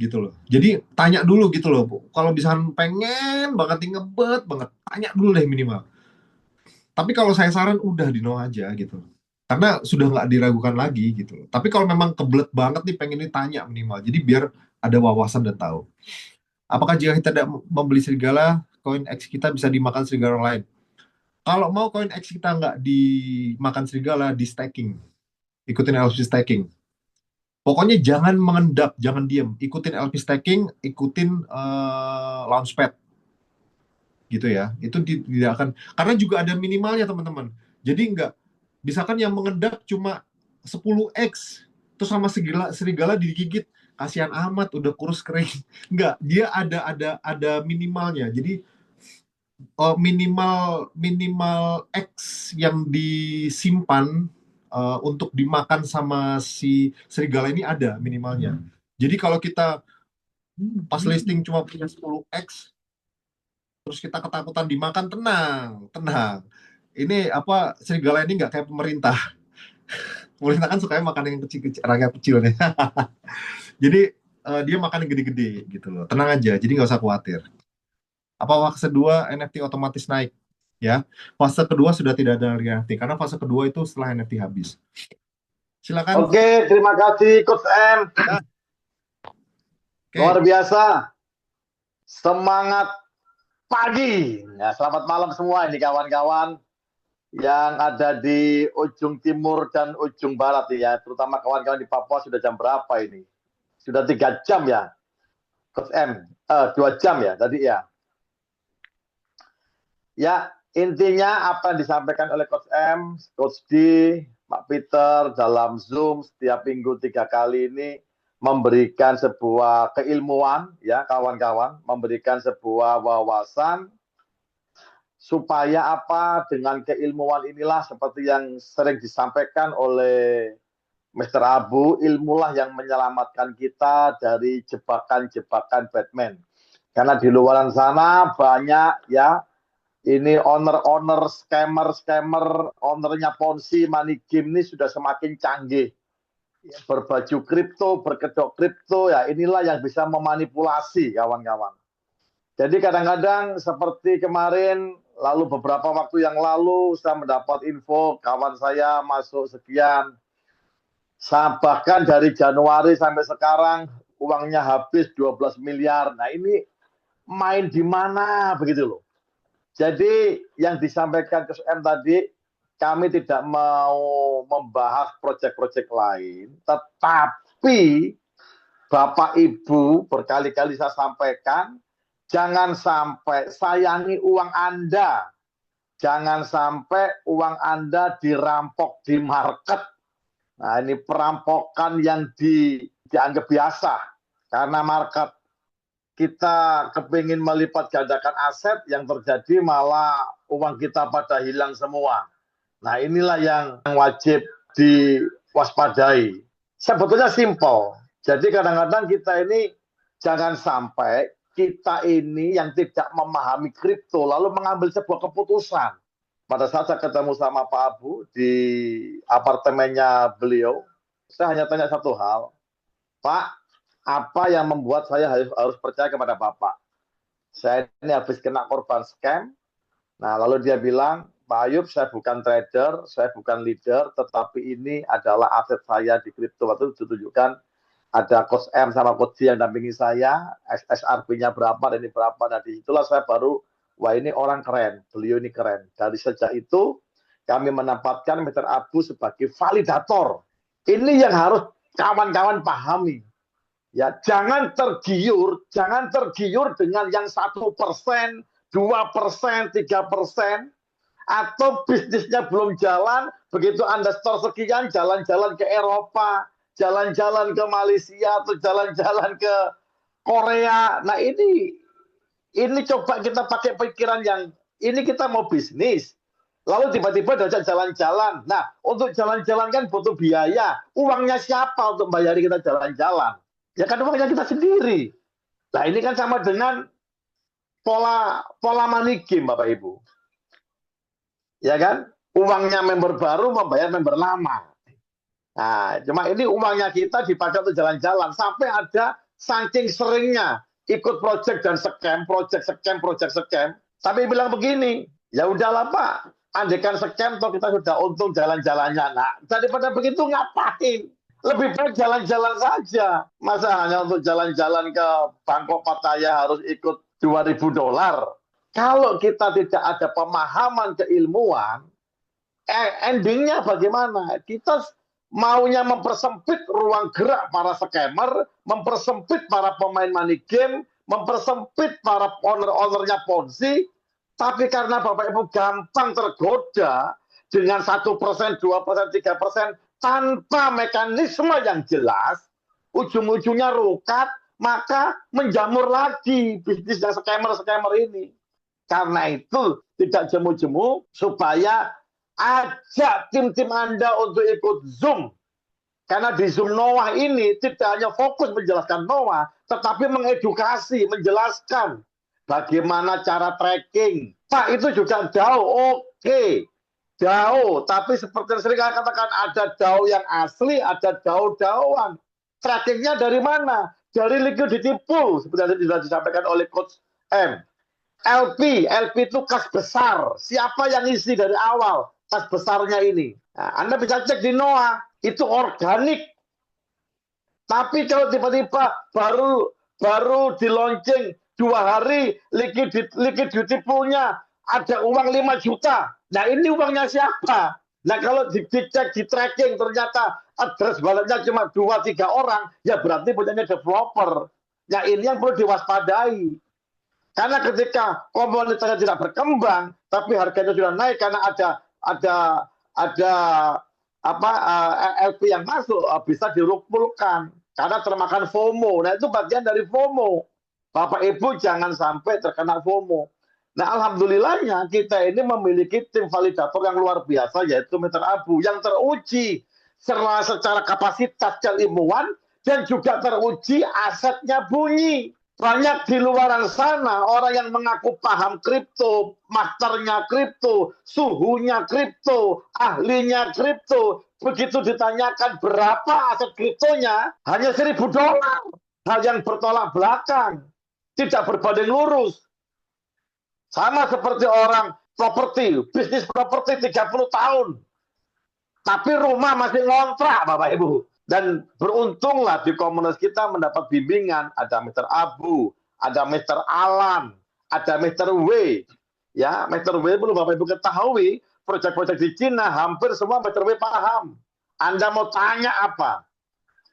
gitu loh. Jadi tanya dulu gitu loh, Bu. Kalau misalkan pengen banget nih, ngebet banget, tanya dulu deh minimal. Tapi kalau saya saran udah di no aja gitu. Karena sudah nggak diragukan lagi gitu. Tapi kalau memang kebelet banget nih pengen ditanya minimal. Jadi biar ada wawasan dan tahu. Apakah jika kita tidak membeli serigala, koin X kita bisa dimakan serigala orang lain? Kalau mau koin X kita nggak dimakan serigala, di staking. Ikutin LP staking. Pokoknya jangan mengendap, jangan diem. Ikutin LP staking, ikutin launchpad gitu ya. Itu tidak akan, karena juga ada minimalnya teman-teman. Jadi nggak, misalkan yang mengendap cuma 10x, terus sama serigala digigit, kasihan amat udah kurus kering. Nggak, dia ada minimalnya. Jadi minimal minimal X yang disimpan untuk dimakan sama si serigala ini ada minimalnya. Jadi kalau kita pas listing cuma punya 10x, terus kita ketakutan dimakan, tenang, tenang. Ini apa, serigala ini nggak kayak pemerintah. Pemerintah kan sukanya makan yang kecil-kecil, rakyat kecil nih. Jadi dia makan yang gede-gede gitu loh. Tenang aja, jadi nggak usah khawatir. Apa fase kedua NFT otomatis naik? Ya, fase kedua sudah tidak ada lagi NFT karena fase kedua itu setelah NFT habis. Silakan. Oke, terima kasih Coach M. Ya, Luar oke. biasa. Semangat pagi. Ya, selamat malam semua ini kawan-kawan yang ada di ujung timur dan ujung barat ya. Terutama kawan-kawan di Papua, sudah jam berapa ini? Sudah 3 jam ya. Coach M, 2 jam ya tadi ya. Ya, intinya apa yang disampaikan oleh Coach M, Coach D, Pak Peter dalam Zoom setiap minggu 3 kali ini memberikan sebuah keilmuan, ya kawan-kawan, memberikan sebuah wawasan supaya apa dengan keilmuan inilah seperti yang sering disampaikan oleh Mr. Abu, ilmulah yang menyelamatkan kita dari jebakan-jebakan Batman. Karena di luar sana banyak ya ini owner-owner, scammer-scammer, ownernya Ponzi, money game ini sudah semakin canggih. Berbaju kripto, berkedok kripto, ya inilah yang bisa memanipulasi kawan-kawan. Jadi kadang-kadang seperti kemarin, lalu beberapa waktu yang lalu, saya mendapat info kawan saya masuk sekian. Bahkan dari Januari sampai sekarang, uangnya habis 12 miliar. Nah ini main di mana begitu loh. Jadi yang disampaikan Coach M tadi, kami tidak mau membahas proyek-proyek lain, tetapi Bapak Ibu berkali-kali saya sampaikan, jangan sampai sayangi uang Anda. Jangan sampai uang Anda dirampok di market. Nah ini perampokan yang dianggap biasa, karena market kita kepingin melipat gandakan aset, yang terjadi malah uang kita pada hilang semua. Nah inilah yang wajib diwaspadai. Sebetulnya simpel. Jadi kadang-kadang kita ini jangan sampai kita ini yang tidak memahami kripto lalu mengambil sebuah keputusan. Pada saat saya ketemu sama Pak Abu di apartemennya beliau, saya hanya tanya satu hal, Pak, apa yang membuat saya harus percaya kepada Bapak? Saya ini habis kena korban scam. Nah, lalu dia bilang, Pak Ayub, saya bukan trader, saya bukan leader, tetapi ini adalah aset saya di kripto. Waktu itu ditunjukkan ada Coach M sama Coach D yang dampingi saya, SRP-nya berapa dan ini berapa. Nah, disitulah saya baru, wah ini orang keren, beliau ini keren. Dari sejak itu, kami menempatkan Mr. Abu sebagai validator. Ini yang harus kawan-kawan pahami. Ya, jangan tergiur dengan yang 1%, 2%, 3%, atau bisnisnya belum jalan, begitu Anda store sekian, jalan-jalan ke Eropa, jalan-jalan ke Malaysia, atau jalan-jalan ke Korea. Nah ini coba kita pakai pikiran yang, ini kita mau bisnis, lalu tiba-tiba diajak jalan-jalan. Nah, untuk jalan-jalan kan butuh biaya. Uangnya siapa untuk bayari kita jalan-jalan? Ya kan uangnya kita sendiri. Nah ini kan sama dengan pola money game Bapak Ibu. Ya kan? Uangnya member baru membayar member lama. Nah, cuma ini uangnya kita dipakai untuk jalan-jalan. Sampai ada saking seringnya ikut project dan scam, project scam. Tapi bilang begini, ya udahlah Pak, andaikan scam toh kita sudah untung jalan-jalannya. Nah, daripada begitu ngapain? Lebih baik jalan-jalan saja. Masa hanya untuk jalan-jalan ke Bangkok Pattaya harus ikut $2.000? Kalau kita tidak ada pemahaman keilmuan, endingnya bagaimana? Kita maunya mempersempit ruang gerak para scammer, mempersempit para pemain money game, mempersempit para owner-ownernya Ponzi, tapi karena Bapak Ibu gampang tergoda dengan 1%, 2%, 3%, tanpa mekanisme yang jelas, ujung-ujungnya rukat, maka menjamur lagi bisnis yang scammer-scammer ini. Karena itu tidak jemu-jemu supaya ajak tim-tim Anda untuk ikut Zoom. Karena di Zoom Noah ini tidak hanya fokus menjelaskan Noah, tetapi mengedukasi, menjelaskan bagaimana cara tracking. Pak, itu juga jauh, oke. DAO, tapi seperti yang sering saya katakan, ada DAO yang asli, ada DAO-DAOan. Trackingnya dari mana? Dari liquidity pool, seperti yang sudah disampaikan oleh Coach M. LP itu kas besar. Siapa yang isi dari awal kas besarnya ini? Nah, Anda bisa cek di Noah, itu organik. Tapi kalau tiba-tiba baru di launching 2 hari, liquidity pool-nya ada uang 5 juta. Nah ini uangnya siapa? Nah kalau dicek, di tracking ternyata address walletnya cuma 2-3 orang, ya berarti punyanya developer. Nah, ini yang perlu diwaspadai. Karena ketika komunitasnya tidak berkembang, tapi harganya sudah naik karena ada LP yang masuk, bisa dirumulkan karena termakan FOMO. Nah, itu bagian dari FOMO. Bapak Ibu jangan sampai terkena FOMO. Nah, alhamdulillahnya kita ini memiliki tim validator yang luar biasa, yaitu Mr. Abu, yang teruji secara kapasitas keilmuan dan juga teruji asetnya bunyi. Banyak di luar sana orang yang mengaku paham kripto, masternya kripto, suhunya kripto, ahlinya kripto. Begitu ditanyakan berapa aset kriptonya, hanya $1.000. Hal yang bertolak belakang, tidak berbanding lurus. Sama seperti orang properti, bisnis properti 30 tahun. Tapi rumah masih ngontrak, Bapak Ibu. Dan beruntunglah di komunitas kita mendapat bimbingan. Ada Mr. Abu, ada Mr. Alan, ada Mr. W. Ya, Mr. W perlu Bapak Ibu ketahui, proyek-proyek di Cina hampir semua Mr. W paham. Anda mau tanya apa?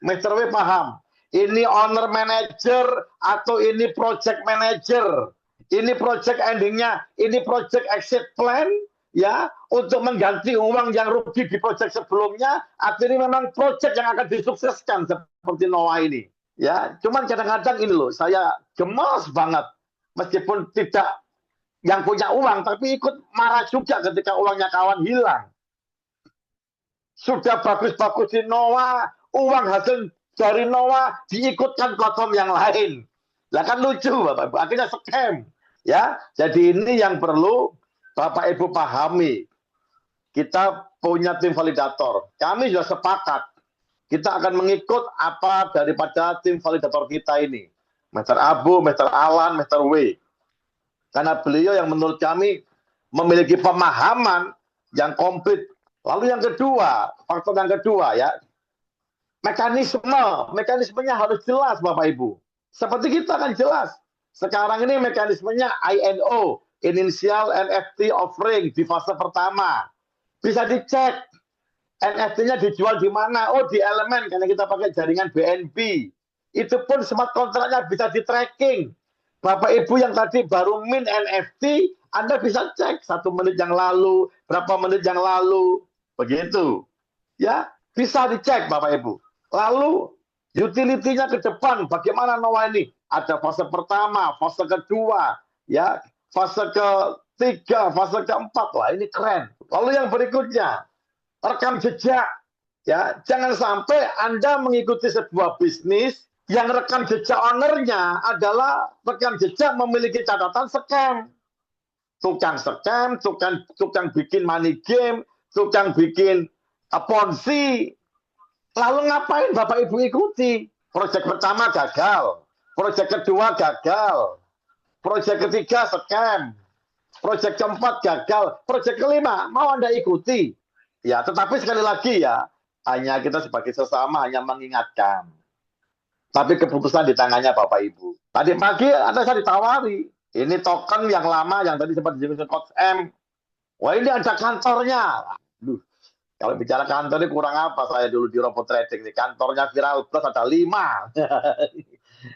Mr. W paham. Ini owner manager atau ini project manager. Ini project endingnya, ini project exit plan, ya, untuk mengganti uang yang rugi di proyek sebelumnya, atau ini memang proyek yang akan disukseskan seperti Noah ini. Ya, cuman kadang-kadang ini loh, saya gemas banget, meskipun tidak yang punya uang, tapi ikut marah juga ketika uangnya kawan hilang. Sudah bagus-bagus di Noah, uang hasil dari Noah diikutkan platform yang lain. Lah kan lucu, Bapak Ibu, akhirnya scam. Ya, jadi ini yang perlu Bapak Ibu pahami. Kita punya tim validator. Kami sudah sepakat. Kita akan mengikut apa daripada tim validator kita ini. Mr. Abu, Mr. Alan, Mr. W. Karena beliau yang menurut kami memiliki pemahaman yang komplit. Lalu yang kedua, faktor yang kedua ya, mekanismenya harus jelas Bapak Ibu. Seperti kita kan jelas. Sekarang ini mekanismenya INO, Initial NFT Offering di fase pertama. Bisa dicek NFT-nya dijual di mana. Oh, di Elemen karena kita pakai jaringan BNB. Itu pun smart kontraknya bisa di-tracking. Bapak Ibu yang tadi baru min NFT, Anda bisa cek 1 menit yang lalu, berapa menit yang lalu. Begitu. Ya, bisa dicek Bapak Ibu. Lalu utility-nya ke depan, bagaimana Noah ini? Ada fase pertama, fase kedua, ya, fase ketiga, fase keempat. Wah, ini keren. Lalu yang berikutnya, rekam jejak. Ya, jangan sampai Anda mengikuti sebuah bisnis yang rekam jejak ownernya adalah rekam jejak memiliki catatan scam. Tukang scam, tukang bikin money game, tukang bikin ponzi. Lalu ngapain Bapak Ibu ikuti? Proyek pertama gagal. Proyek kedua gagal. Proyek ketiga scam. Proyek keempat gagal. Proyek kelima mau Anda ikuti. Ya, tetapi sekali lagi ya, hanya kita sebagai sesama hanya mengingatkan. Tapi keputusan di tangannya Bapak Ibu. Tadi pagi ada saya ditawari. Ini token yang lama yang tadi sempat disebut Coach M. Wah, ini ada kantornya. Aduh. Kalau bicara kantor ini kurang apa saya dulu di robot trading nih. Kantornya Viral Plus ada 5.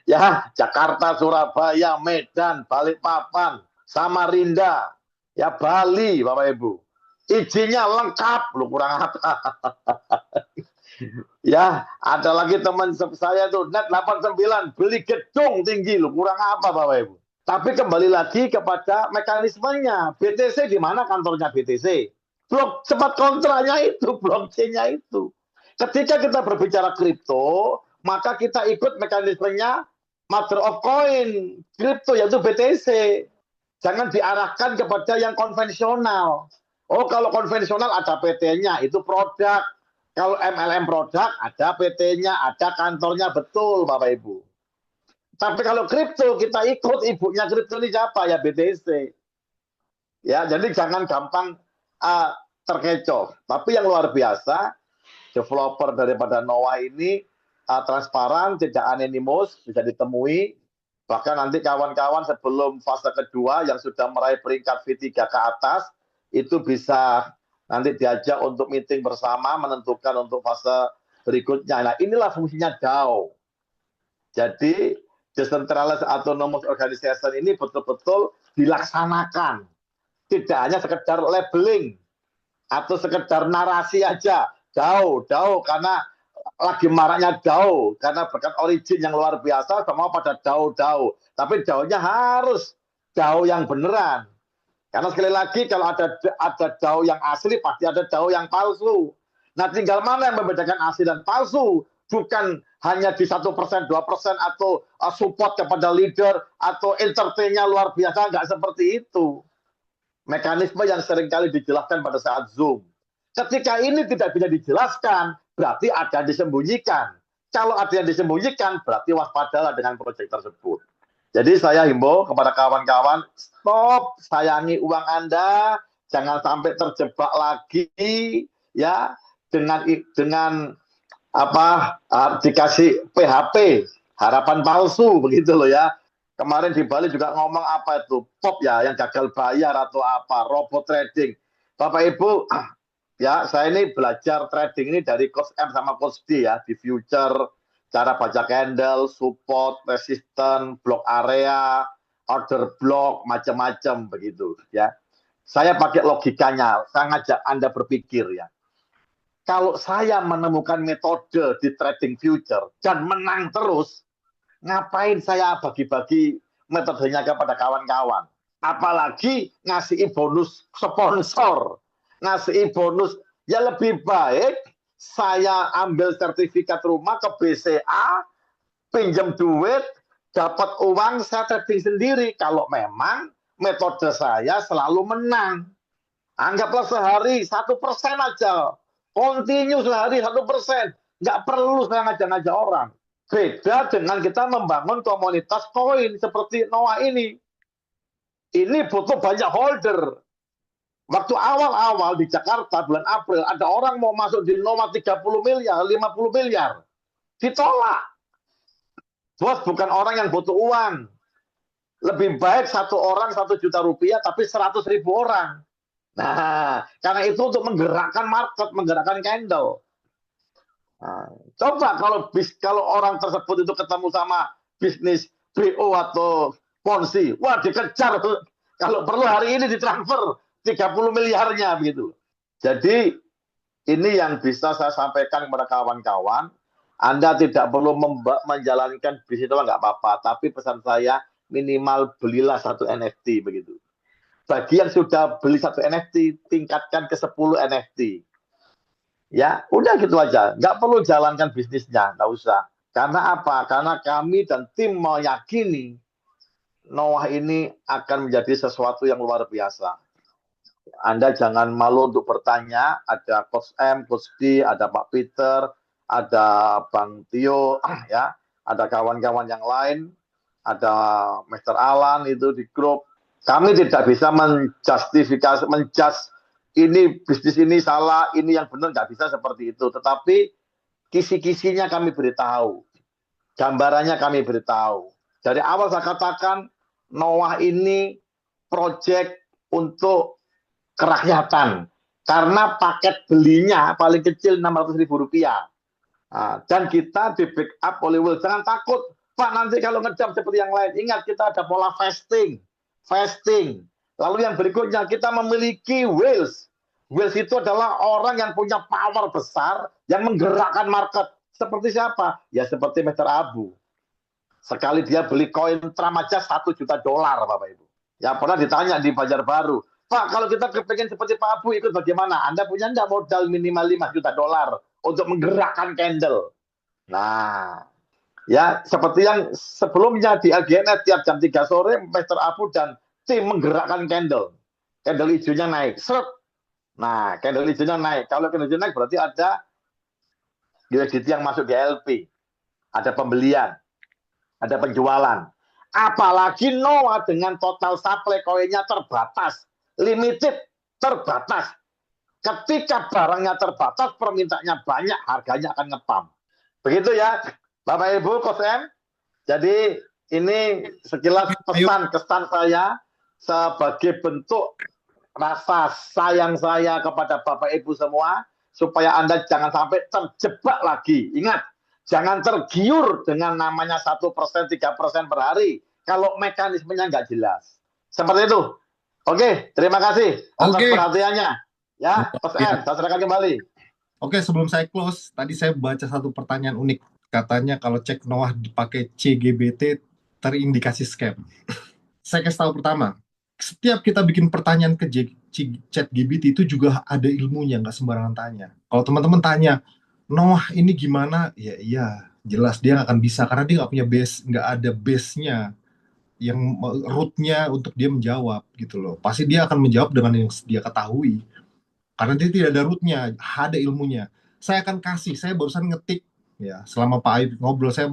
Ya, Jakarta, Surabaya, Medan, Balikpapan, Samarinda, ya Bali, Bapak Ibu. Izinnya lengkap, lu kurang apa. Ya, ada lagi teman saya tuh net 89 beli gedung tinggi, lu kurang apa Bapak Ibu. Tapi kembali lagi kepada mekanismenya. BTC di mana kantornya BTC? Blok cepat kontraknya itu, blockchain-nya itu. Ketika kita berbicara kripto, maka kita ikut mekanismenya mother of coin kripto yaitu BTC. Jangan diarahkan kepada yang konvensional. Oh, kalau konvensional ada PT-nya, itu produk. Kalau MLM produk, ada PT-nya, ada kantornya, betul Bapak Ibu. Tapi kalau kripto, kita ikut ibunya kripto ini siapa? Ya BTC. Ya, jadi jangan gampang terkecoh. Tapi yang luar biasa, developer daripada Noah ini transparan, tidak anonymous, bisa ditemui. Bahkan nanti kawan-kawan sebelum fase kedua yang sudah meraih peringkat V3 ke atas, itu bisa nanti diajak untuk meeting bersama, menentukan untuk fase berikutnya. Nah, inilah fungsinya DAO. Jadi, decentralized autonomous organization ini betul-betul dilaksanakan. Tidak hanya sekedar labeling atau sekedar narasi aja. DAO karena lagi maraknya DAO, karena berkat origin yang luar biasa, semua pada DAO. Tapi DAO-nya harus DAO yang beneran. Karena sekali lagi kalau ada DAO yang asli, pasti ada DAO yang palsu. Nah, tinggal mana yang membedakan asli dan palsu? Bukan hanya di 1%, 2% atau support kepada leader atau entertain-nya luar biasa, nggak seperti itu. Mekanisme yang seringkali dijelaskan pada saat Zoom. Ketika ini tidak bisa dijelaskan, berarti ada yang disembunyikan. Kalau ada yang disembunyikan, berarti waspadalah dengan proyek tersebut. Jadi saya himbau kepada kawan-kawan, stop sayangi uang Anda, jangan sampai terjebak lagi ya dengan dikasih PHP, harapan palsu begitu loh ya. Kemarin di Bali juga ngomong apa itu, pop ya, yang gagal bayar atau apa, robot trading. Bapak Ibu, ya saya ini belajar trading ini dari Coach M sama Coach D ya, di future, cara baca candle, support, resistance, block area, order block, macam-macam begitu ya. Saya pakai logikanya, saya ngajak Anda berpikir ya. Kalau saya menemukan metode di trading future dan menang terus, ngapain saya bagi-bagi metodenya kepada kawan-kawan? Apalagi ngasih bonus sponsor, ngasih bonus, ya lebih baik saya ambil sertifikat rumah ke BCA, pinjam duit, dapat uang, saya trading sendiri. Kalau memang metode saya selalu menang. Anggaplah sehari 1% aja, continue sehari 1%, nggak perlu saya ngajak-ngajak orang. Beda dengan kita membangun komunitas koin seperti Noah ini. Ini butuh banyak holder. Waktu awal-awal di Jakarta bulan April, ada orang mau masuk di Noah 30 miliar, 50 miliar. Ditolak. Bos bukan orang yang butuh uang. Lebih baik satu orang 1 juta rupiah, tapi 100.000 orang. Nah, karena itu untuk menggerakkan market, menggerakkan candle. Nah, coba kalau orang tersebut itu ketemu sama bisnis BO atau Ponzi, wah dikejar. Kalau perlu hari ini ditransfer 30 miliarnya begitu. Jadi ini yang bisa saya sampaikan kepada kawan-kawan. Anda tidak perlu menjalankan bisnis itu nggak apa-apa, tapi pesan saya minimal belilah 1 NFT begitu. Bagi yang sudah beli 1 NFT, tingkatkan ke 10 NFT. Ya, udah gitu aja. Nggak perlu jalankan bisnisnya, nggak usah. Karena apa? Karena kami dan tim meyakini Noah ini akan menjadi sesuatu yang luar biasa. Anda jangan malu untuk bertanya. Ada Coach M, Coach D, ada Pak Peter, ada Bang Tio, ya, ada kawan-kawan yang lain, ada Mr. Alan itu di grup. Kami tidak bisa menjustifikasi, ini bisnis ini salah, ini yang benar, nggak bisa seperti itu. Tetapi kisi-kisinya kami beritahu, gambarannya kami beritahu. Dari awal saya katakan Noah ini proyek untuk kerakyatan, karena paket belinya paling kecil 600.000 rupiah. Nah, dan kita di backup oleh Will. Jangan takut, Pak, nanti kalau ngejam seperti yang lain. Ingat, kita ada pola fasting. Lalu yang berikutnya, kita memiliki Wills. Wills itu adalah orang yang punya power besar, yang menggerakkan market. Seperti siapa? Ya seperti Mr. Abu. Sekali dia beli koin Trump aja $1 juta, Bapak Ibu. Ya pernah ditanya di Banjarbaru, Pak, kalau kita kepengen seperti Pak Abu ikut bagaimana? Anda punya enggak modal minimal $5 juta untuk menggerakkan candle? Nah, ya seperti yang sebelumnya di LGNS tiap jam 3 sore, Mr. Abu dan tim menggerakkan candle. Candle hijaunya naik. Seret. Nah, candle hijaunya naik. Kalau candle hijaunya naik berarti ada USDT yang masuk di LP. Ada pembelian. Ada penjualan. Apalagi Noah dengan total supply koinnya terbatas. Limited, terbatas. Ketika barangnya terbatas, permintaannya banyak, harganya akan ngepam. Begitu ya, Bapak Ibu, Coach M. Jadi ini sekilas pesan kesan saya sebagai bentuk rasa sayang saya kepada Bapak Ibu semua, supaya Anda jangan sampai terjebak lagi. Ingat, Jangan tergiur dengan namanya 1%, 3% per hari. Kalau mekanismenya nggak jelas. Seperti itu. Oke, terima kasih atas Oke. perhatiannya. Ya, Luar Mas M, biasa. saya serahkan kembali. Oke, sebelum saya close, tadi saya baca satu pertanyaan unik. Katanya kalau cek Noah dipakai CGBT terindikasi scam. Saya kasih tahu pertama, setiap kita bikin pertanyaan ke chat GBT itu juga ada ilmunya, nggak sembarangan tanya. Kalau teman-teman tanya, Noah ini gimana? Ya iya, jelas dia nggak akan bisa karena dia nggak punya base, nggak ada base-nya yang root-nya untuk dia menjawab gitu loh. Pasti dia akan menjawab dengan yang dia ketahui. Karena dia tidak ada root-nya, ada ilmunya. Saya akan kasih, saya barusan ngetik ya, selama Pak Aib ngobrol saya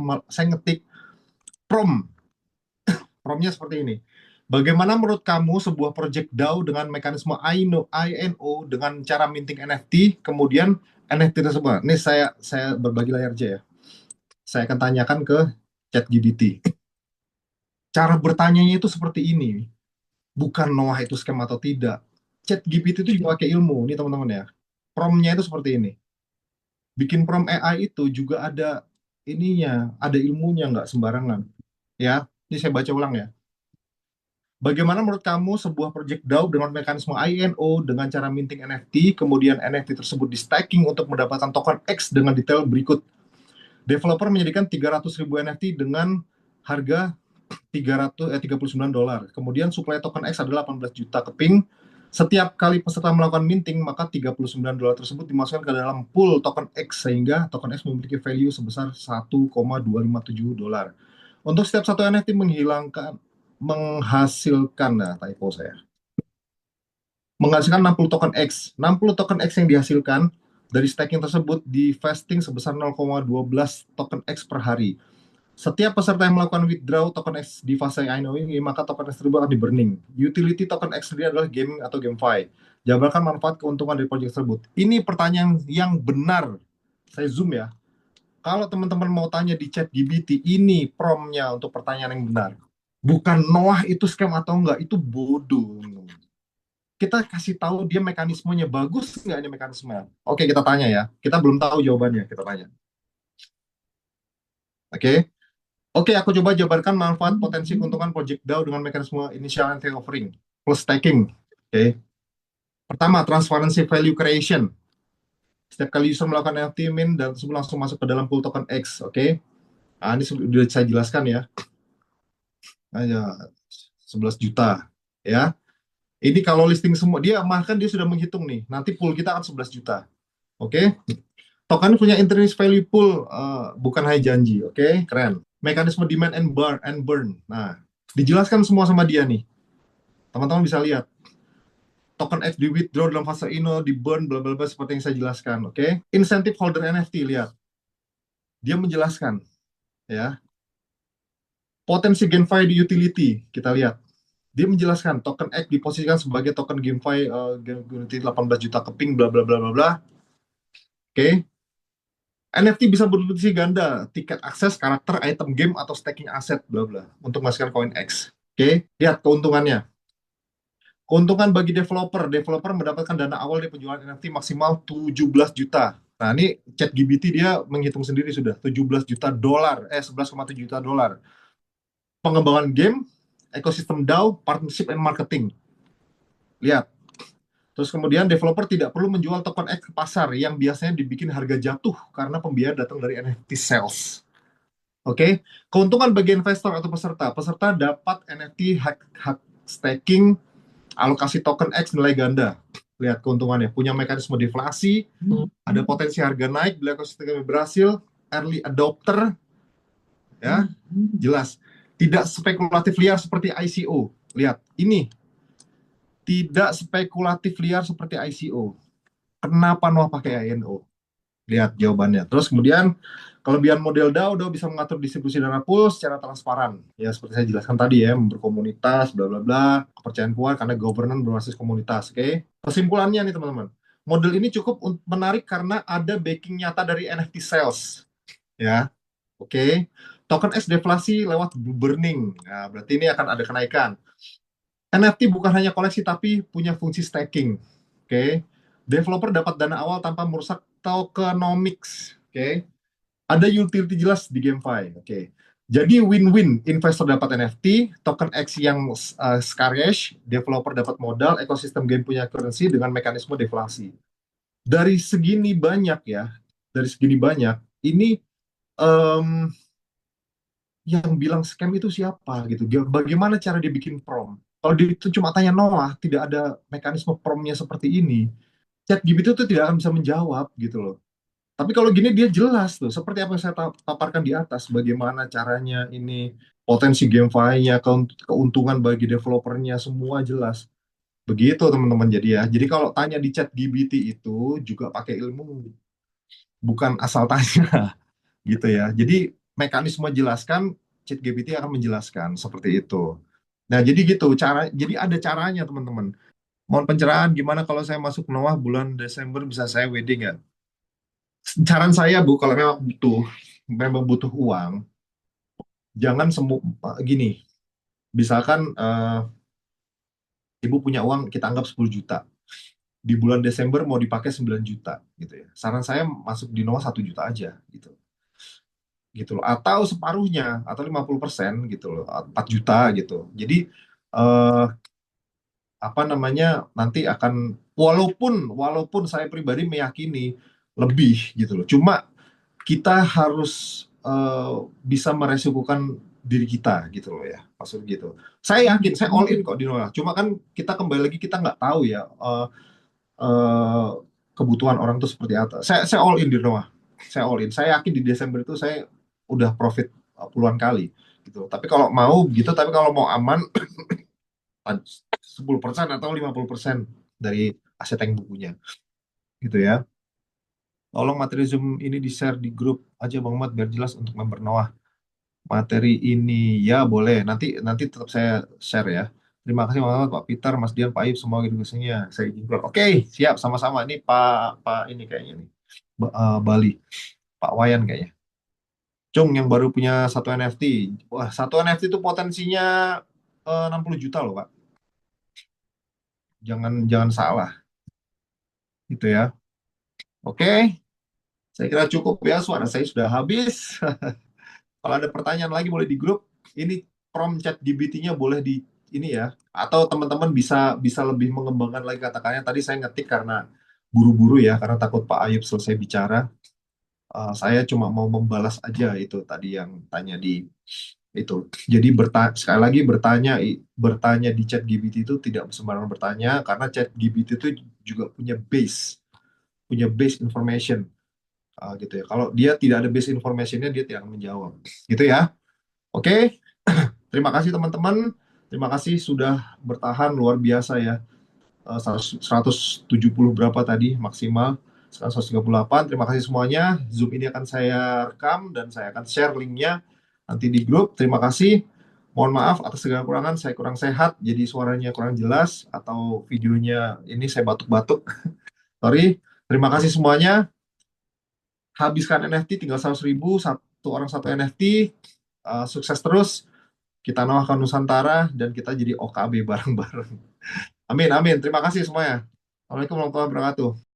ngetik prompt. Prompt-nya seperti ini. Bagaimana menurut kamu sebuah project DAO dengan mekanisme INO dengan cara minting NFT, kemudian NFT tersebut. Nih saya berbagi layar aja ya. Saya akan tanyakan ke ChatGPT. Cara bertanyanya itu seperti ini. Bukan Noah itu scam atau tidak. ChatGPT itu juga pakai ilmu, nih teman-teman ya. Prompt-nya itu seperti ini. Bikin prompt AI itu juga ada ininya, ada ilmunya, nggak sembarangan. Ya, ini saya baca ulang ya. Bagaimana menurut kamu sebuah project DAO dengan mekanisme INO dengan cara minting NFT, kemudian NFT tersebut di staking untuk mendapatkan token X dengan detail berikut. Developer menyediakan 300.000 NFT dengan harga 39 dolar. Kemudian supply token X adalah 18 juta keping. Setiap kali peserta melakukan minting, maka 39 dolar tersebut dimasukkan ke dalam pool token X sehingga token X memiliki value sebesar 1,257 dolar. Untuk setiap satu NFT menghasilkan, nah typo saya, menghasilkan 60 token X. 60 token X yang dihasilkan dari staking tersebut di vesting sebesar 0,12 token X per hari. Setiap peserta yang melakukan withdraw token X di fase INO ini, maka token X tersebut akan di burning. Utility token X sendiri adalah gaming atau GameFi. Jabarkan manfaat keuntungan dari project tersebut. Ini pertanyaan yang benar. Saya zoom ya. Kalau teman-teman mau tanya di chat GBT, ini prompt-nya untuk pertanyaan yang benar. Bukan Noah itu scam atau enggak, itu bodoh. Kita kasih tahu dia mekanismenya bagus nggak ini mekanisme. Oke, kita tanya ya. Kita belum tahu jawabannya, kita tanya. Oke. Oke, aku coba jabarkan manfaat potensi keuntungan Project DAO dengan mekanisme initial entry offering plus staking. Oke. Pertama, transparency value creation. Setiap kali user melakukan NFT min dan tersebut langsung masuk ke dalam pool token X. Oke. Nah, ini sudah saya jelaskan ya. Aja 11 juta ya. Ini kalau listing semua dia sudah menghitung nih. Nanti pool kita akan 11 juta. Oke. Token punya intrinsic value pool, bukan hanya janji. Oke, keren. Mekanisme demand and burn. Nah, dijelaskan semua sama dia nih. Teman-teman bisa lihat. Token X di withdraw dalam fase INO, di burn, bla bla bla seperti yang saya jelaskan. Oke. Incentive holder NFT, lihat. Dia menjelaskan ya. Potensi GameFi di utility, kita lihat. Dia menjelaskan token X diposisikan sebagai token GameFi utility 18 juta keping, bla bla bla bla bla. Oke. NFT bisa berfungsi ganda, tiket akses, karakter, item game, atau staking aset, bla bla, untuk menghasilkan koin X. Oke, lihat keuntungannya. Keuntungan bagi developer mendapatkan dana awal dari penjualan NFT maksimal 17 juta. Nah, ini ChatGPT dia menghitung sendiri sudah 17 juta dolar, 11,7 juta dolar. Pengembangan game, ekosistem DAO, partnership and marketing. Lihat. Terus kemudian developer tidak perlu menjual token X ke pasar yang biasanya dibikin harga jatuh karena pembiayaan datang dari NFT sales. Oke, keuntungan bagi investor atau peserta. Peserta dapat NFT hak staking, alokasi token X nilai ganda. Lihat keuntungannya. Punya mekanisme deflasi, ada potensi harga naik bila ekosistemnya berhasil, early adopter, ya, jelas. Tidak spekulatif liar seperti ICO. Lihat, ini tidak spekulatif liar seperti ICO. Kenapa Noah pakai INO? Lihat jawabannya. Terus kemudian kelebihan model DAO bisa mengatur distribusi dana pool secara transparan. Ya seperti saya jelaskan tadi ya, berkomunitas, bla bla bla, kepercayaan kuat karena governance berbasis komunitas. Oke. Kesimpulannya nih teman-teman. Model ini cukup menarik karena ada backing nyata dari NFT sales. Ya. Oke. Token X deflasi lewat burning. Nah, berarti ini akan ada kenaikan. NFT bukan hanya koleksi tapi punya fungsi staking. Oke. Developer dapat dana awal tanpa merusak tokenomics. Oke. Ada utility jelas di GameFi. Oke. Jadi win-win, investor dapat NFT, token X yang scarce, developer dapat modal, ekosistem game punya currency dengan mekanisme deflasi. Dari segini banyak ya, dari segini banyak, ini em, yang bilang scam itu siapa gitu? Bagaimana cara dia bikin prom? Kalau dia itu cuma tanya Noah, tidak ada mekanisme promnya seperti ini. ChatGPT itu tidak akan bisa menjawab gitu loh. Tapi kalau gini dia jelas tuh, seperti apa yang saya paparkan di atas, bagaimana caranya ini, potensi GameFi-nya, keuntungan bagi developernya, semua jelas. Begitu teman-teman jadi ya. Jadi kalau tanya di ChatGPT itu juga pakai ilmu, bukan asal tanya gitu ya. Jadi mekanisme jelaskan, ChatGPT akan menjelaskan seperti itu. Nah, jadi gitu jadi ada caranya teman-teman. Mohon pencerahan gimana kalau saya masuk Noah bulan Desember bisa saya wedding nggak? Saran saya Bu, kalau memang butuh uang, jangan gini. Misalkan Ibu punya uang kita anggap 10 juta. Di bulan Desember mau dipakai 9 juta gitu ya. Saran saya masuk di Noah 1 juta aja gitu. Gitu loh. Atau separuhnya atau 50% gitu loh. 4 juta gitu. Jadi eh, apa namanya nanti akan walaupun walaupun saya pribadi meyakini lebih gitu loh. Cuma kita harus bisa meresikukan diri kita gitu loh ya, maksud gitu. Saya yakin, saya all in kok di Noah. Cuma kan kita kembali lagi kita nggak tahu ya eh, kebutuhan orang itu seperti apa. Saya all in di Noah. Saya all in. Saya yakin di Desember itu saya udah profit puluhan kali gitu. Tapi kalau mau gitu, tapi kalau mau aman 10% atau 50% dari aset yang bukunya gitu ya. Tolong materi Zoom ini di-share di grup aja Bang Mat biar jelas untuk member Noah. Materi ini ya boleh nanti nanti tetap saya share ya. Terima kasih banget Pak Peter, Mas Dian, Pak Ip semua edukasinya saya izinkan. Oke, siap sama-sama. Ini Pak ini kayaknya nih Bali, Pak Wayan kayaknya. Cung yang baru punya satu NFT. Wah, satu NFT itu potensinya 60 juta loh Pak. Jangan jangan salah gitu ya. Oke, saya kira cukup ya. Suara saya sudah habis. Kalau ada pertanyaan lagi boleh di grup. Ini prompt chat GPT-nya boleh di ini ya. Atau teman-teman bisa bisa lebih mengembangkan lagi kata-katanya. Tadi saya ngetik karena buru-buru ya, karena takut Pak Ayub selesai bicara. Saya cuma mau membalas aja itu tadi yang tanya di itu. Jadi sekali lagi bertanya di chat GPT itu tidak sembarangan bertanya karena chat GPT itu juga punya base information. Gitu ya. Kalau dia tidak ada base informationnya dia tidak akan menjawab. Gitu ya. Oke. Terima kasih teman-teman. Terima kasih sudah bertahan luar biasa ya. 170 berapa tadi maksimal. Sekarang 138. Terima kasih semuanya. Zoom ini akan saya rekam dan saya akan share linknya nanti di grup. Terima kasih. Mohon maaf atas segala kurangan. Saya kurang sehat, jadi suaranya kurang jelas atau videonya ini saya batuk-batuk. Sorry. Terima kasih semuanya. Habiskan NFT tinggal 100.000, satu orang satu NFT. Sukses terus. Kita noahkan Nusantara dan kita jadi OKB bareng-bareng. Amin, amin. Terima kasih semuanya. Assalamualaikum warahmatullahi wabarakatuh.